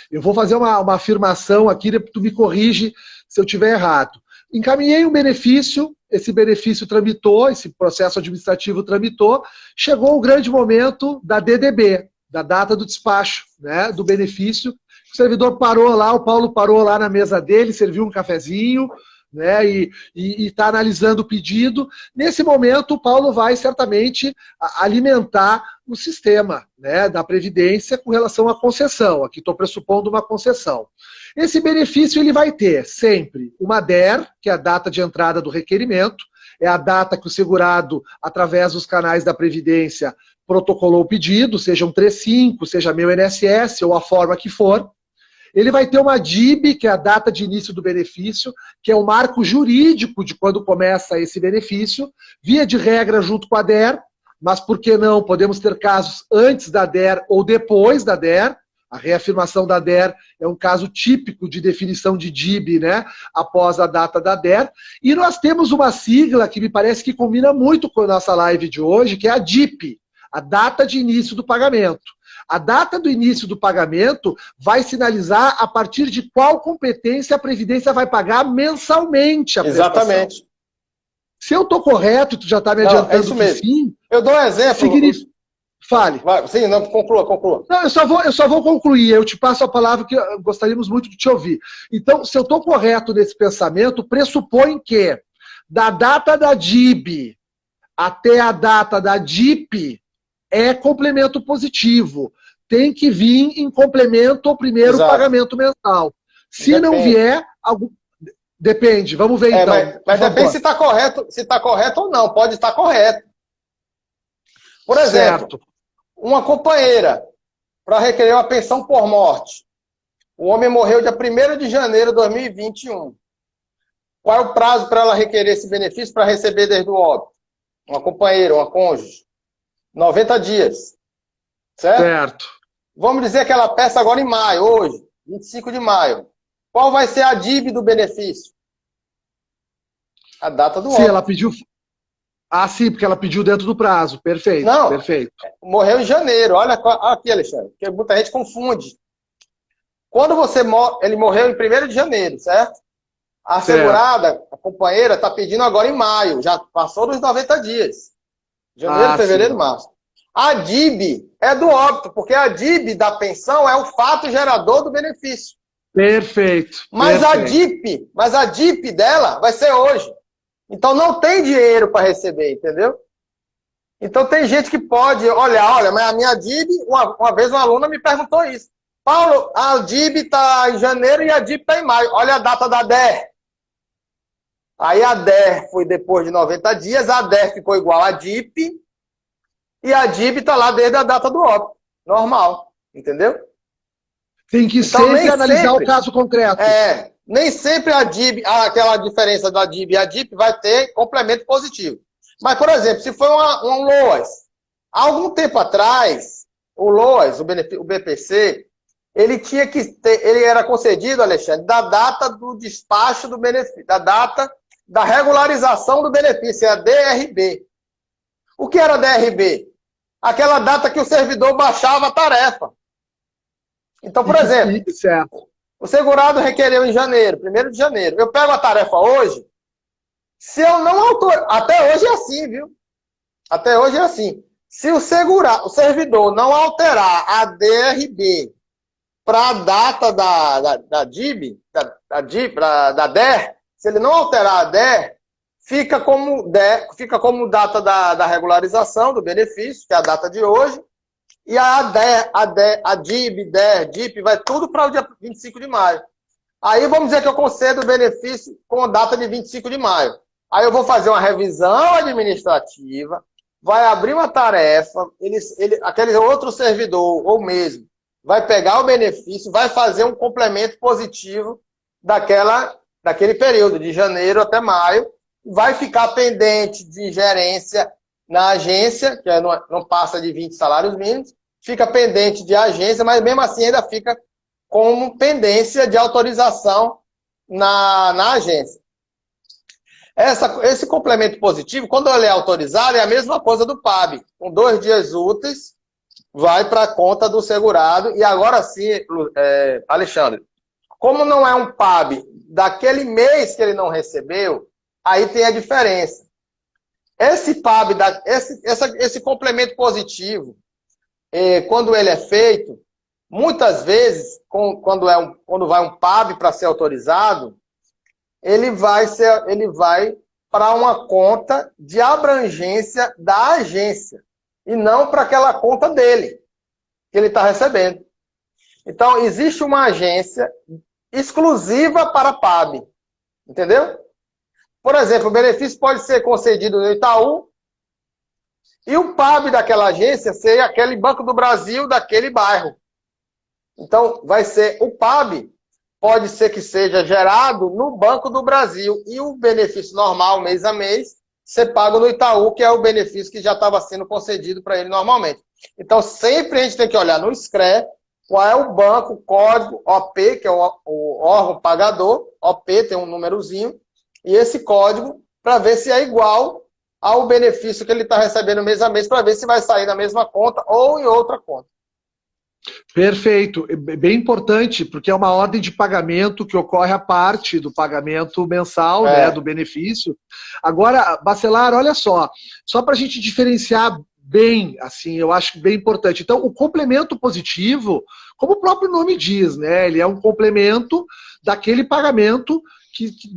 eu vou fazer uma afirmação aqui, tu me corrige se eu estiver errado. Encaminhei um benefício, esse benefício tramitou, esse processo administrativo tramitou, chegou o grande momento da DDB. da data do despacho, né, do benefício. O servidor parou lá, o Paulo parou lá na mesa dele, serviu um cafezinho, né, e está analisando o pedido. Nesse momento, o Paulo vai certamente alimentar o sistema, né, da Previdência com relação à concessão. Aqui estou pressupondo uma concessão. Esse benefício ele vai ter sempre uma DER, que é a data de entrada do requerimento, é a data que o segurado, através dos canais da Previdência, protocolou o pedido, seja um 35, seja meu INSS, ou a forma que for. Ele vai ter uma DIB, que é a data de início do benefício, que é o marco jurídico de quando começa esse benefício, via de regra junto com a DER, mas por que não? Podemos ter casos antes da DER ou depois da DER. A reafirmação da DER é um caso típico de definição de DIB, né, após a data da DER. E nós temos uma sigla que me parece que combina muito com a nossa live de hoje, que é a DIP, a data de início do pagamento. A data do início do pagamento vai sinalizar a partir de qual competência a Previdência vai pagar mensalmente a prestação. Exatamente. Se eu estou correto, tu já está me adiantando é isso mesmo. Sim. Eu dou um exemplo. Significa... Fale. Sim, não, conclua. Não, eu só vou concluir, eu te passo a palavra que gostaríamos muito de te ouvir. Então, se eu estou correto nesse pensamento, pressupõe que da data da DIB até a data da DIP é complemento positivo. Tem que vir em complemento ao primeiro Exato. Pagamento mensal. Se Depende. não vier, depende. Vamos ver então. Mas depende se está correto ou não. Pode estar correto. Por exemplo, certo. Uma companheira, para requerer uma pensão por morte. O homem morreu dia 1º de janeiro de 2021. Qual é o prazo para ela requerer esse benefício para receber desde o óbito? Uma companheira, uma cônjuge. 90 dias. Certo? Vamos dizer que ela peça agora em maio, hoje, 25 de maio. Qual vai ser a DIB do benefício? A data do óbito. Ela pediu... Ah, sim, porque ela pediu dentro do prazo. Perfeito. Não, perfeito. Morreu em janeiro. Olha aqui, Alexandre, porque muita gente confunde. Quando ele morreu em 1º de janeiro, certo? A segurada, a companheira, está pedindo agora em maio. Já passou dos 90 dias. Janeiro, fevereiro, sim. Março. A DIB é do óbito, porque a DIB da pensão é o fato gerador do benefício. Perfeito. Mas a DIP dela vai ser hoje. Então não tem dinheiro para receber, entendeu? Então tem gente que pode olha, mas a minha DIB, uma vez uma aluna me perguntou isso. Paulo, a DIB está em janeiro e a DIP está em maio. Olha a data da DER. Aí a DER foi depois de 90 dias, a DER ficou igual a DIP e a DIB está lá desde a data do óbito. Normal, entendeu? Tem que então, sempre analisar o caso concreto. Nem sempre a DIB, aquela diferença da DIB e a DIP vai ter complemento positivo. Mas, por exemplo, se for um LOAS, há algum tempo atrás, o LOAS, o BPC, ele era concedido, Alexandre, da data do despacho do benefício, da data da regularização do benefício, é a DRB. O que era a DRB? Aquela data que o servidor baixava a tarefa. Então, por exemplo, o segurado requereu em janeiro, 1º de janeiro. Eu pego a tarefa hoje, se eu não autorizar... Até hoje é assim, viu? Até hoje é assim. Se o servidor não alterar a DRB para a data da DIB, da DER, se ele não alterar a DER, fica como data da regularização do benefício, que é a data de hoje, e a DIB, DER, DIP, vai tudo para o dia 25 de maio. Aí vamos dizer que eu concedo o benefício com a data de 25 de maio. Aí eu vou fazer uma revisão administrativa, vai abrir uma tarefa, aquele outro servidor, ou mesmo, vai pegar o benefício, vai fazer um complemento positivo daquele período, de janeiro até maio, vai ficar pendente de gerência na agência, que não passa de 20 salários mínimos, fica pendente de agência, mas mesmo assim ainda fica como pendência de autorização na agência. Esse complemento positivo, quando ele é autorizado, é a mesma coisa do PAB. Com 2 dias úteis, vai para a conta do segurado. E agora sim, Alexandre, como não é um PAB daquele mês que ele não recebeu, aí tem a diferença. Esse PAB, esse complemento positivo, quando ele é feito, muitas vezes, quando vai um PAB para ser autorizado, ele vai para uma conta de abrangência da agência e não para aquela conta dele, que ele está recebendo. Então, existe uma agência exclusiva para PAB, entendeu? Por exemplo, o benefício pode ser concedido no Itaú e o PAB daquela agência ser aquele Banco do Brasil daquele bairro. Então, vai ser o PAB, pode ser que seja gerado no Banco do Brasil e o benefício normal, mês a mês, ser pago no Itaú, que é o benefício que já estava sendo concedido para ele normalmente. Então, sempre a gente tem que olhar no SCRE qual é o banco, o código OP, que é o órgão pagador, OP tem um númerozinho, e esse código para ver se é igual ao benefício que ele está recebendo mês a mês, para ver se vai sair na mesma conta ou em outra conta. Perfeito. Bem importante, porque é uma ordem de pagamento que ocorre à parte do pagamento mensal, né, do benefício. Agora, Bacelar, olha só para a gente diferenciar bem, assim, eu acho bem importante. Então, o complemento positivo, como o próprio nome diz, né, ele é um complemento daquele pagamento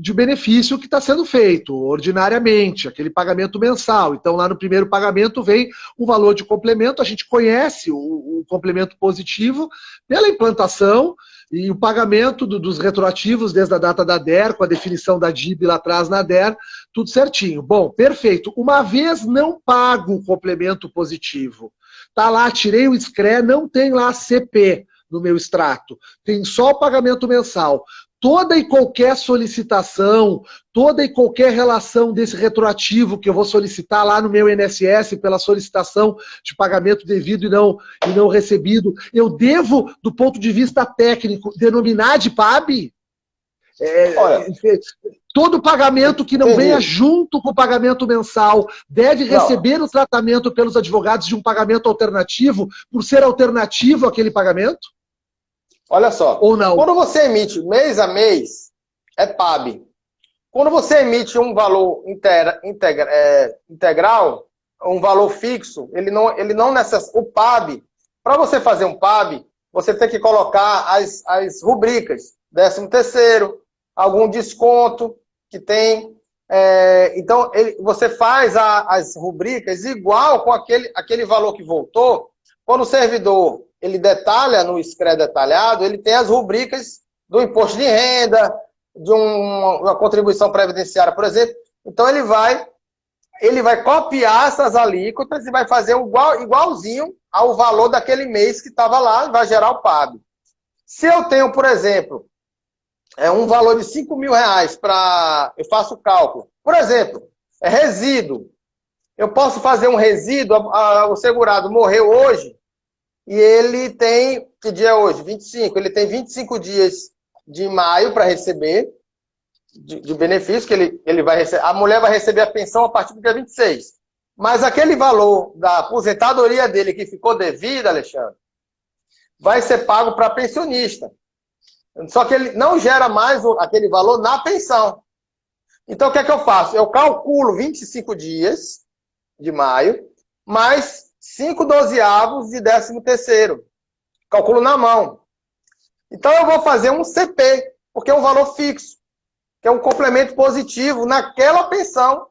de benefício que está sendo feito ordinariamente, aquele pagamento mensal. Então, lá no primeiro pagamento vem o valor de complemento, a gente conhece o complemento positivo pela implantação e o pagamento dos retroativos desde a data da DER, com a definição da DIB lá atrás na DER, tudo certinho. Bom, perfeito. Uma vez não pago o complemento positivo, tá lá, tirei o SCRE, não tem lá CP no meu extrato, tem só o pagamento mensal. Toda e qualquer solicitação, toda e qualquer relação desse retroativo que eu vou solicitar lá no meu INSS pela solicitação de pagamento devido e não recebido, eu devo, do ponto de vista técnico, denominar de PAB? Todo pagamento que não venha junto com o pagamento mensal deve receber o tratamento pelos advogados de um pagamento alternativo, por ser alternativo àquele pagamento? Olha só, ou não? Quando você emite mês a mês, é PAB. Quando você emite um valor integral, um valor fixo, ele não necessita. O PAB, para você fazer um PAB, você tem que colocar as rubricas, 13º, algum desconto que tem. Então, você faz as rubricas igual com aquele valor que voltou. Quando o servidor ele detalha no SCRE detalhado, ele tem as rubricas do imposto de renda, de uma contribuição previdenciária, por exemplo. Então, ele vai copiar essas alíquotas e vai fazer igualzinho ao valor daquele mês que estava lá, e vai gerar o PAB. Se eu tenho, por exemplo, um valor de R$5.000 eu faço o cálculo. Por exemplo, resíduo. Eu posso fazer um resíduo, o segurado morreu hoje, e ele tem, que dia é hoje? 25. Ele tem 25 dias de maio para receber de benefício, que ele vai receber. A mulher vai receber a pensão a partir do dia 26. Mas aquele valor da aposentadoria dele que ficou devida, Alexandre, vai ser pago para pensionista. Só que ele não gera mais aquele valor na pensão. Então, o que é que eu faço? Eu calculo 25 dias de maio, mais 5/12 de 13º. Calculo na mão. Então, eu vou fazer um CP, porque é um valor fixo, que é um complemento positivo naquela pensão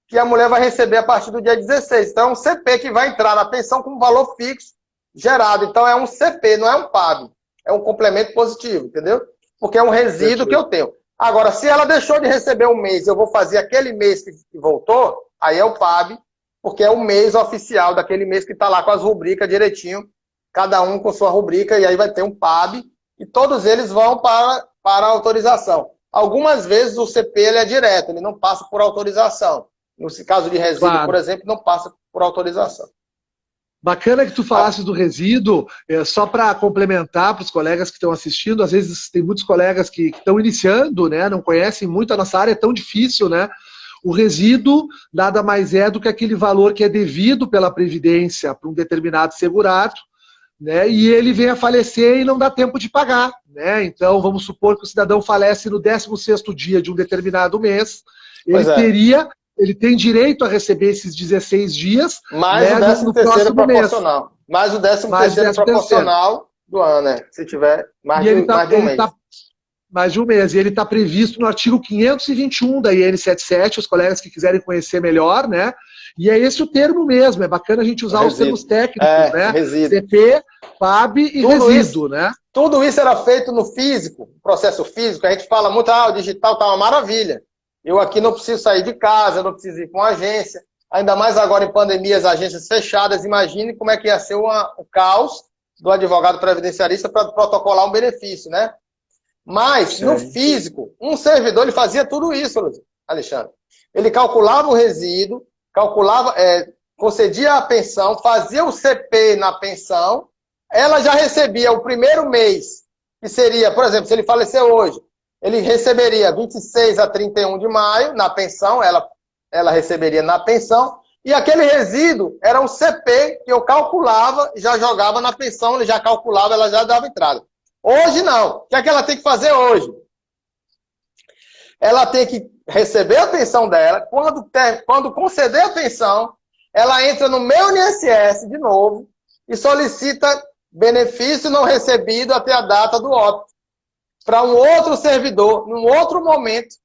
que a mulher vai receber a partir do dia 16. Então, é um CP que vai entrar na pensão com um valor fixo gerado. Então, é um CP, não é um PAB. É um complemento positivo, entendeu? Porque é um resíduo que eu tenho. Agora, se ela deixou de receber um mês, eu vou fazer aquele mês que voltou, aí é o PAB, porque é o mês oficial daquele mês que está lá com as rubricas direitinho, cada um com sua rubrica, e aí vai ter um PAB, e todos eles vão para a autorização. Algumas vezes o CP ele é direto, ele não passa por autorização. No caso de resíduo, claro, por exemplo, não passa por autorização. Bacana que tu falasses do resíduo, só para complementar para os colegas que estão assistindo, às vezes tem muitos colegas que estão iniciando, né, não conhecem muito, a nossa área é tão difícil, né? O resíduo nada mais é do que aquele valor que é devido pela Previdência para um determinado segurado, né, e ele vem a falecer e não dá tempo de pagar, né? Então, vamos supor que o cidadão falece no 16º dia de um determinado mês, ele tem direito a receber esses 16 dias, mais né, o 13º proporcional. Mais o 13º Mais o 13º. proporcional do ano, né? Se tiver mais de um mês. Mais de um mês. E ele está previsto no artigo 521 da IN77, os colegas que quiserem conhecer melhor, né? E é esse o termo mesmo, é bacana a gente usar os termos técnicos, né? Resíduo. CP, PAB e tudo resíduo, né? Tudo isso era feito no físico, processo físico. A gente fala muito, o digital tá uma maravilha. Eu aqui não preciso sair de casa, eu não preciso ir para uma agência. Ainda mais agora em pandemia, as agências fechadas. Imagine como é que ia ser o caos do advogado previdenciarista para protocolar um benefício, né? Mas, no físico, um servidor ele fazia tudo isso, Alexandre. Ele calculava o resíduo, concedia a pensão, fazia o CP na pensão, ela já recebia o primeiro mês, que seria, por exemplo, se ele falecer hoje, ele receberia 26 a 31 de maio na pensão, ela receberia na pensão, e aquele resíduo era um CP que eu calculava, já jogava na pensão, ele já calculava, ela já dava entrada. Hoje não. O que é que ela tem que fazer hoje? Ela tem que receber a pensão dela. Quando conceder a pensão, ela entra no meu INSS de novo e solicita benefício não recebido até a data do óbito. Para um outro servidor, num outro momento,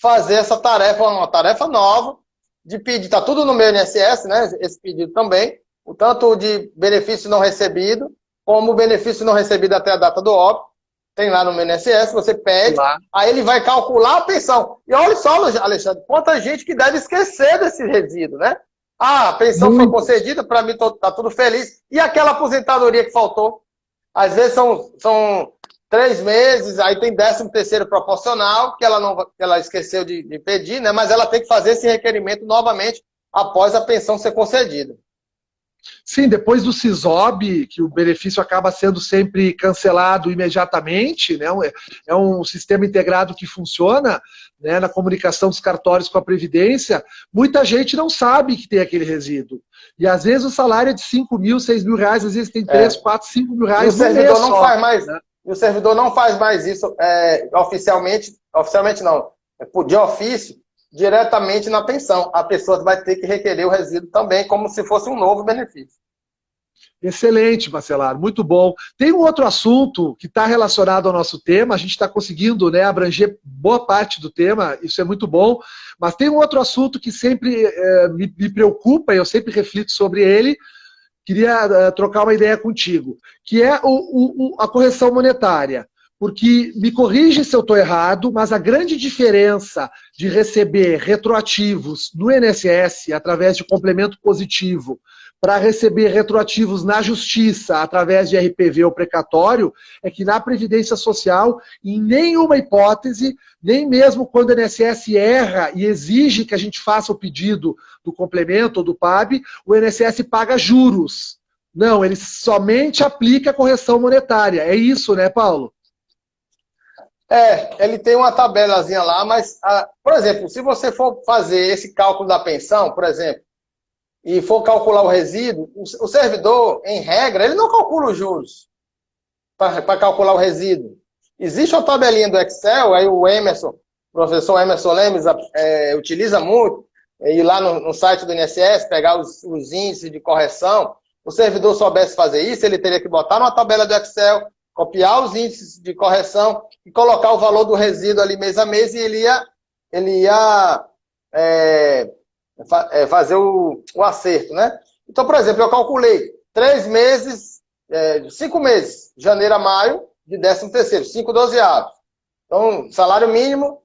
fazer essa tarefa, uma tarefa nova, de pedir. Está tudo no meu INSS, né? Esse pedido também. O tanto de benefício não recebido, como o benefício não recebido até a data do óbito, tem lá no meu INSS, você pede, aí ele vai calcular a pensão. E olha só, Alexandre, quanta gente que deve esquecer desse resíduo, né? A pensão foi concedida, para mim tá tudo feliz. E aquela aposentadoria que faltou? Às vezes são 3 meses, aí tem 13º proporcional, que ela esqueceu de pedir, né? Mas ela tem que fazer esse requerimento novamente após a pensão ser concedida. Sim, depois do SISOB, que o benefício acaba sendo sempre cancelado imediatamente, né? É um sistema integrado que funciona, né, na comunicação dos cartórios com a Previdência, muita gente não sabe que tem aquele resíduo. E às vezes o salário é de 5 mil, 6 mil reais, às vezes tem 3, 4, 5 mil reais. E o servidor não faz mais, né? E o servidor não faz mais isso oficialmente não, de ofício, diretamente na pensão. A pessoa vai ter que requerer o resíduo também, como se fosse um novo benefício. Excelente, Bacelar, muito bom. Tem um outro assunto que está relacionado ao nosso tema, a gente está conseguindo, né, abranger boa parte do tema, isso é muito bom, mas tem um outro assunto que sempre me preocupa, eu sempre reflito sobre ele, queria trocar uma ideia contigo, que é a correção monetária. Porque, me corrige se eu estou errado, mas a grande diferença de receber retroativos no INSS através de complemento positivo para receber retroativos na Justiça através de RPV ou precatório é que na Previdência Social, em nenhuma hipótese, nem mesmo quando o INSS erra e exige que a gente faça o pedido do complemento ou do PAB, o INSS paga juros. Não, ele somente aplica a correção monetária. É isso, né, Paulo? Ele tem uma tabelazinha lá, mas, por exemplo, se você for fazer esse cálculo da pensão, por exemplo, e for calcular o resíduo, o servidor, em regra, ele não calcula os juros para calcular o resíduo. Existe uma tabelinha do Excel, aí o professor Emerson Lemes utiliza muito, ir lá no site do INSS, pegar os índices de correção. O servidor soubesse fazer isso, ele teria que botar numa tabela do Excel, copiar os índices de correção e colocar o valor do resíduo ali mês a mês e ele ia fazer o acerto, né? Então, por exemplo, eu calculei 3 meses, 5 meses, janeiro a maio, de 13º, 5 dozeavos. Então, salário mínimo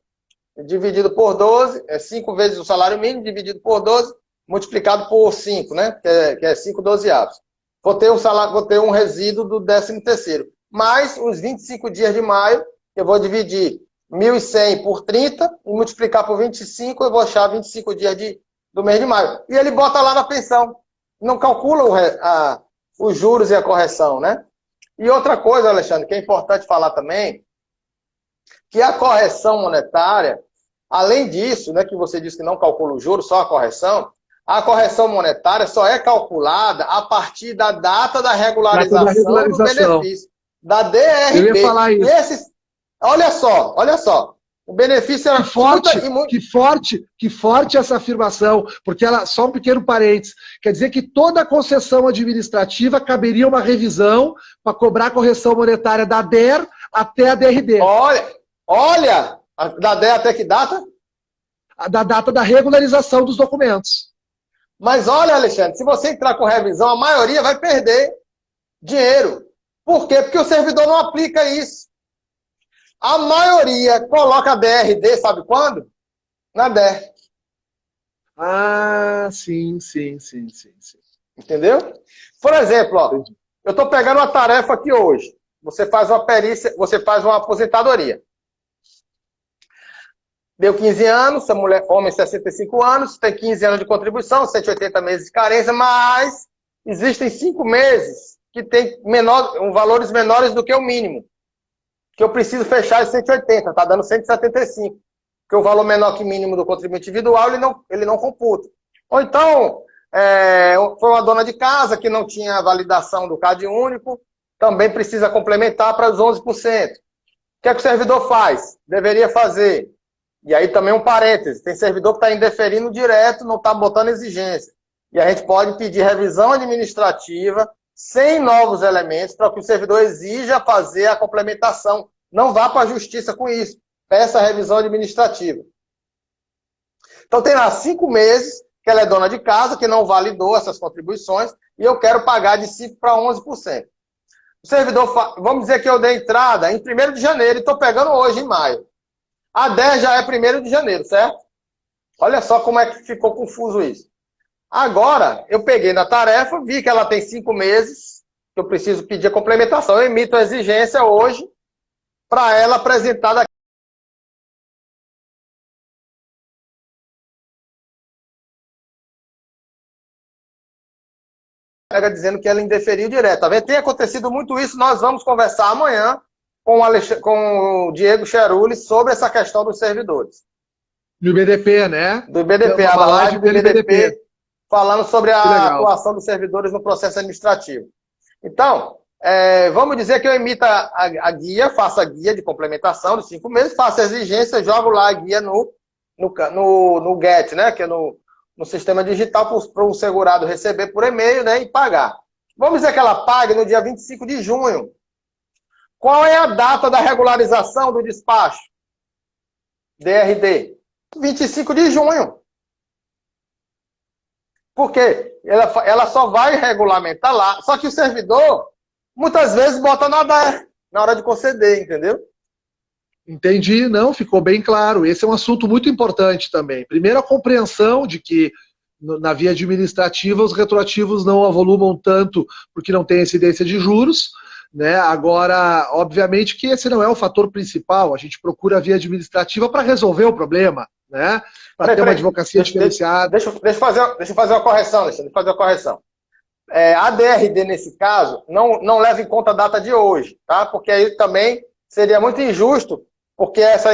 dividido por 12, 5 vezes o salário mínimo dividido por 12, multiplicado por 5, né? Que é 5 dozeavos. Vou ter um resíduo do 13º. Mais os 25 dias de maio, eu vou dividir 1.100 por 30 e multiplicar por 25, eu vou achar 25 dias do mês de maio. E ele bota lá na pensão. Não calcula os juros e a correção, né? E outra coisa, Alexandre, que é importante falar também, que a correção monetária, além disso, né, que você disse que não calcula o juros, só a correção monetária só é calculada a partir da data da regularização do benefício. Da DRB. Eu ia falar isso. Olha só. O benefício era que forte essa afirmação, porque ela, só um pequeno parênteses, quer dizer que toda concessão administrativa caberia uma revisão para cobrar a correção monetária da DER até a DRD. Olha, da DER até que data? Da data da regularização dos documentos. Mas olha, Alexandre, se você entrar com revisão, a maioria vai perder dinheiro. Por quê? Porque o servidor não aplica isso. A maioria coloca a DRD, sabe quando? Na DER. Ah, sim. Entendeu? Por exemplo, ó, eu estou pegando uma tarefa aqui hoje. Você faz uma perícia, você faz uma aposentadoria. Deu 15 anos, essa mulher, homem 65 anos, tem 15 anos de contribuição, 180 meses de carência, mas existem 5 meses que tem valores menores do que o mínimo. Que eu preciso fechar os 180, tá dando 175. Porque o valor menor que mínimo do contribuinte individual, ele não computa. Ou então, foi uma dona de casa que não tinha validação do CAD único, também precisa complementar para os 11%. O que é que o servidor faz? Deveria fazer. E aí também um parêntese, tem servidor que está indeferindo direto, não está botando exigência. E a gente pode pedir revisão administrativa, sem novos elementos, para que o servidor exija fazer a complementação. Não vá para a justiça com isso. Peça a revisão administrativa. Então tem lá 5 meses que ela é dona de casa, que não validou essas contribuições, e eu quero pagar de 5% para 11%. O servidor, vamos dizer que eu dei entrada em 1º de janeiro e estou pegando hoje, em maio. A DER já é 1º de janeiro, certo? Olha só como é que ficou confuso isso. Agora, eu peguei na tarefa, vi que ela tem 5 meses, que eu preciso pedir a complementação. Eu emito a exigência hoje para ela apresentar daqui. Dizendo que ela indeferiu direto. Tá vendo? Tem acontecido muito isso, nós vamos conversar amanhã com o Diego Cheruli sobre essa questão dos servidores. Do IBDP, né? Do IBDP, a live do IBDP, falando sobre a atuação dos servidores no processo administrativo. Então, vamos dizer que eu emita a guia, faço a guia de complementação de 5 meses, faço a exigência, jogo lá a guia no GET, né? Que é no sistema digital para o segurado receber por e-mail, né? E pagar. Vamos dizer que ela pague no dia 25 de junho. Qual é a data da regularização do despacho? DRD. 25 de junho. Por quê? Ela só vai regulamentar lá. Só que o servidor, muitas vezes, bota na DER, na hora de conceder, entendeu? Entendi, não, ficou bem claro. Esse é um assunto muito importante também. Primeiro, a compreensão de que na via administrativa os retroativos não avolumam tanto porque não tem incidência de juros, né? Agora, obviamente que esse não é o fator principal, a gente procura a via administrativa para resolver o problema, né? Para ter uma advocacia diferenciada. Deixa eu fazer uma correção, Alexandre, a DRD, nesse caso, não leva em conta a data de hoje, tá? Porque aí também seria muito injusto, porque essa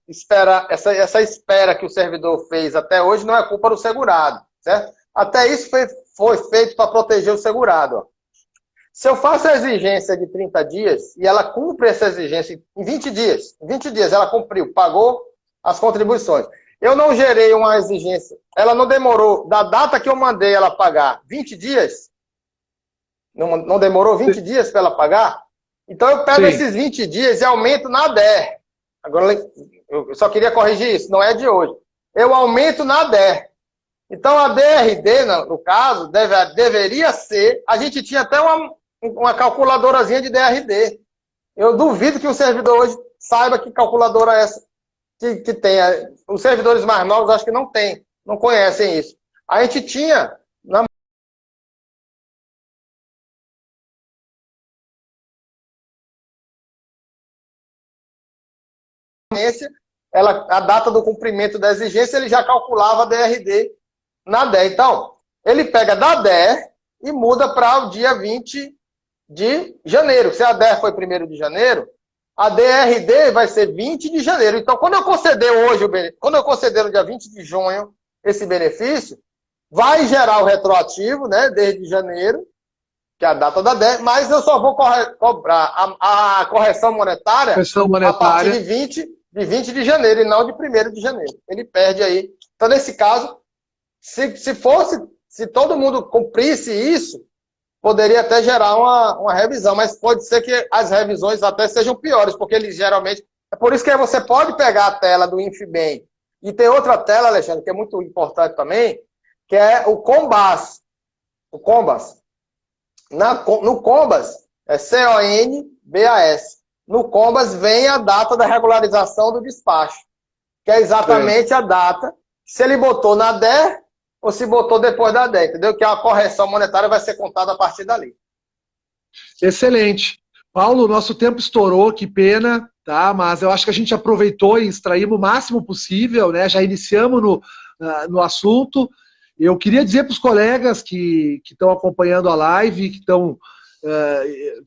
espera que o servidor fez até hoje não é culpa do segurado, certo? Até isso foi feito para proteger o segurado. Ó. Se eu faço a exigência de 30 dias e ela cumpre essa exigência em 20 dias, ela cumpriu, pagou as contribuições. Eu não gerei uma exigência, ela não demorou, da data que eu mandei ela pagar, 20 dias? Não demorou 20 dias para ela pagar? Então eu pego esses 20 dias e aumento na DER. Agora, eu só queria corrigir isso, não é de hoje. Eu aumento na DER. Então a DRD, no caso, deveria ser... A gente tinha até uma calculadorazinha de DRD. Eu duvido que o servidor hoje saiba que calculadora é essa que tem. Os servidores mais novos acho que não tem, não conhecem isso. A gente tinha... a data do cumprimento da exigência, ele já calculava a DRD na DER. Então, ele pega da DER e muda para o dia 20 de janeiro. Se a DER foi 1º de janeiro, a DRD vai ser 20 de janeiro. Então, quando eu conceder no dia 20 de junho esse benefício, vai gerar o retroativo, né, desde janeiro, que é a data da DER, mas eu só vou cobrar a correção monetária a partir de 20 de 20 de janeiro e não de 1º de janeiro. Ele perde aí. Então, nesse caso, se todo mundo cumprisse isso, poderia até gerar uma revisão, mas pode ser que as revisões até sejam piores, porque eles geralmente... É por isso que você pode pegar a tela do INFIBEM. E tem outra tela, Alexandre, que é muito importante também, que é o CONBAS. O CONBAS. No CONBAS, é CONBAS. No CONBAS vem a data da regularização do despacho, que é exatamente a data, se ele botou na DER ou se botou depois da DER, entendeu? Que a correção monetária vai ser contada a partir dali. Excelente. Paulo, nosso tempo estourou, que pena, tá? Mas eu acho que a gente aproveitou e extraímos o máximo possível, né? Já iniciamos no assunto. Eu queria dizer para os colegas que estão acompanhando a live,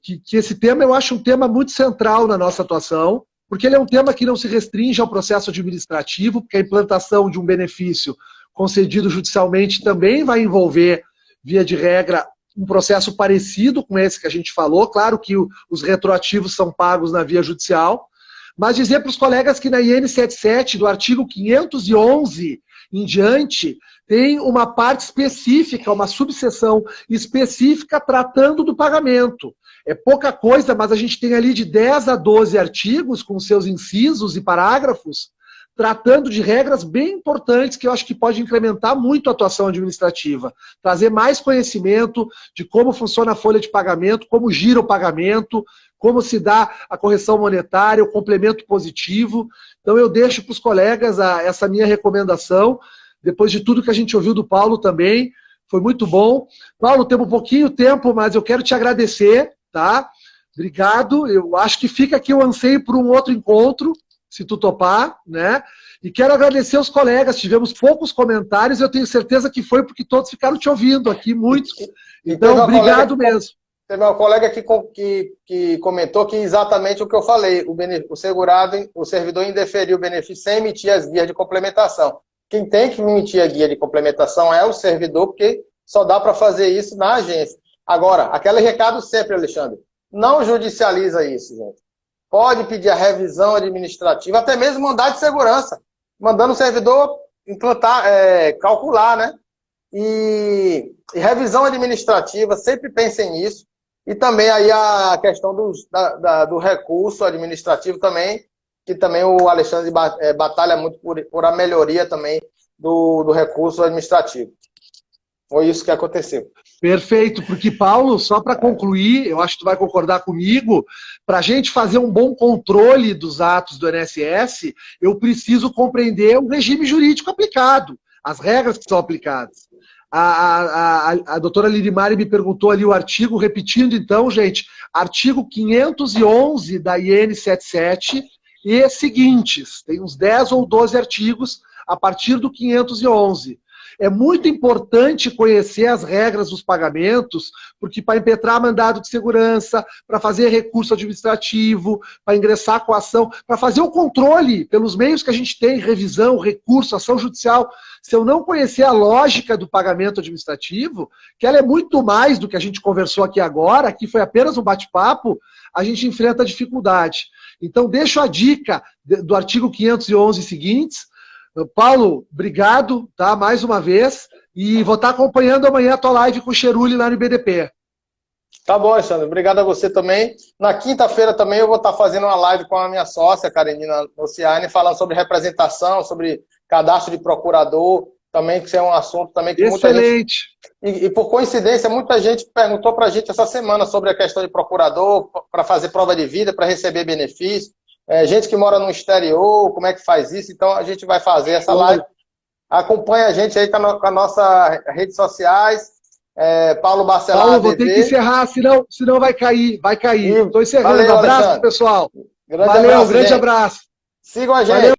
que esse tema eu acho um tema muito central na nossa atuação, porque ele é um tema que não se restringe ao processo administrativo, porque a implantação de um benefício concedido judicialmente também vai envolver, via de regra, um processo parecido com esse que a gente falou. Claro que os retroativos são pagos na via judicial, mas dizer para os colegas que na IN 77, do artigo 511 em diante, tem uma parte específica, uma subseção específica tratando do pagamento. É pouca coisa, mas a gente tem ali de 10 a 12 artigos com seus incisos e parágrafos, tratando de regras bem importantes que eu acho que pode incrementar muito a atuação administrativa. Trazer mais conhecimento de como funciona a folha de pagamento, como gira o pagamento, como se dá a correção monetária, o complemento positivo. Então eu deixo para os colegas essa minha recomendação, depois de tudo que a gente ouviu do Paulo também. Foi muito bom. Paulo, temos um pouquinho de tempo, mas eu quero te agradecer, tá? Obrigado. Eu acho que fica aqui o anseio por um outro encontro, se tu topar, né? E quero agradecer aos colegas, tivemos poucos comentários, eu tenho certeza que foi porque todos ficaram te ouvindo aqui, muito. Então, obrigado mesmo. Teve uma colega que comentou que exatamente o que eu falei, o servidor indeferiu o benefício sem emitir as guias de complementação. Quem tem que emitir a guia de complementação é o servidor, porque só dá para fazer isso na agência. Agora, aquele recado sempre, Alexandre, não judicializa isso, gente. Pode pedir a revisão administrativa, até mesmo mandado de segurança, mandando o servidor implantar, calcular, né? E revisão administrativa, sempre pensem nisso. E também aí a questão do recurso administrativo também, que também o Alexandre batalha muito por a melhoria também do recurso administrativo. Foi isso que aconteceu. Perfeito, porque, Paulo, só para concluir, eu acho que tu vai concordar comigo, para a gente fazer um bom controle dos atos do INSS, eu preciso compreender o regime jurídico aplicado, as regras que são aplicadas. A doutora Lirimari me perguntou ali o artigo, repetindo então, gente, artigo 511 da IN 77 e seguintes, tem uns 10 ou 12 artigos a partir do 511. É muito importante conhecer as regras dos pagamentos, porque para impetrar mandado de segurança, para fazer recurso administrativo, para ingressar com a ação, para fazer o controle pelos meios que a gente tem, revisão, recurso, ação judicial, se eu não conhecer a lógica do pagamento administrativo, que ela é muito mais do que a gente conversou aqui agora, aqui foi apenas um bate-papo, a gente enfrenta dificuldade. Então, deixo a dica do artigo 511 seguintes. Paulo, obrigado, tá? Mais uma vez. E vou estar acompanhando amanhã a tua live com o Cheruli lá no IBDP. Tá bom, Alexandre. Obrigado a você também. Na quinta-feira também eu vou estar fazendo uma live com a minha sócia, Karenina Oceane, falando sobre representação, sobre cadastro de procurador, também, que é um assunto também que muita gente... E por coincidência, muita gente perguntou pra gente essa semana sobre a questão de procurador, para fazer prova de vida, para receber benefício. Gente que mora no exterior, como é que faz isso? Então a gente vai fazer essa live. Acompanha a gente aí com as nossas redes sociais. Paulo Bacelar. Paulo, vou ter que encerrar, senão vai cair. Vai cair. Estou encerrando. Valeu, abraço, Alexandre. pessoal. Grande Valeu, abraço, grande gente. abraço. Sigam a gente. Valeu.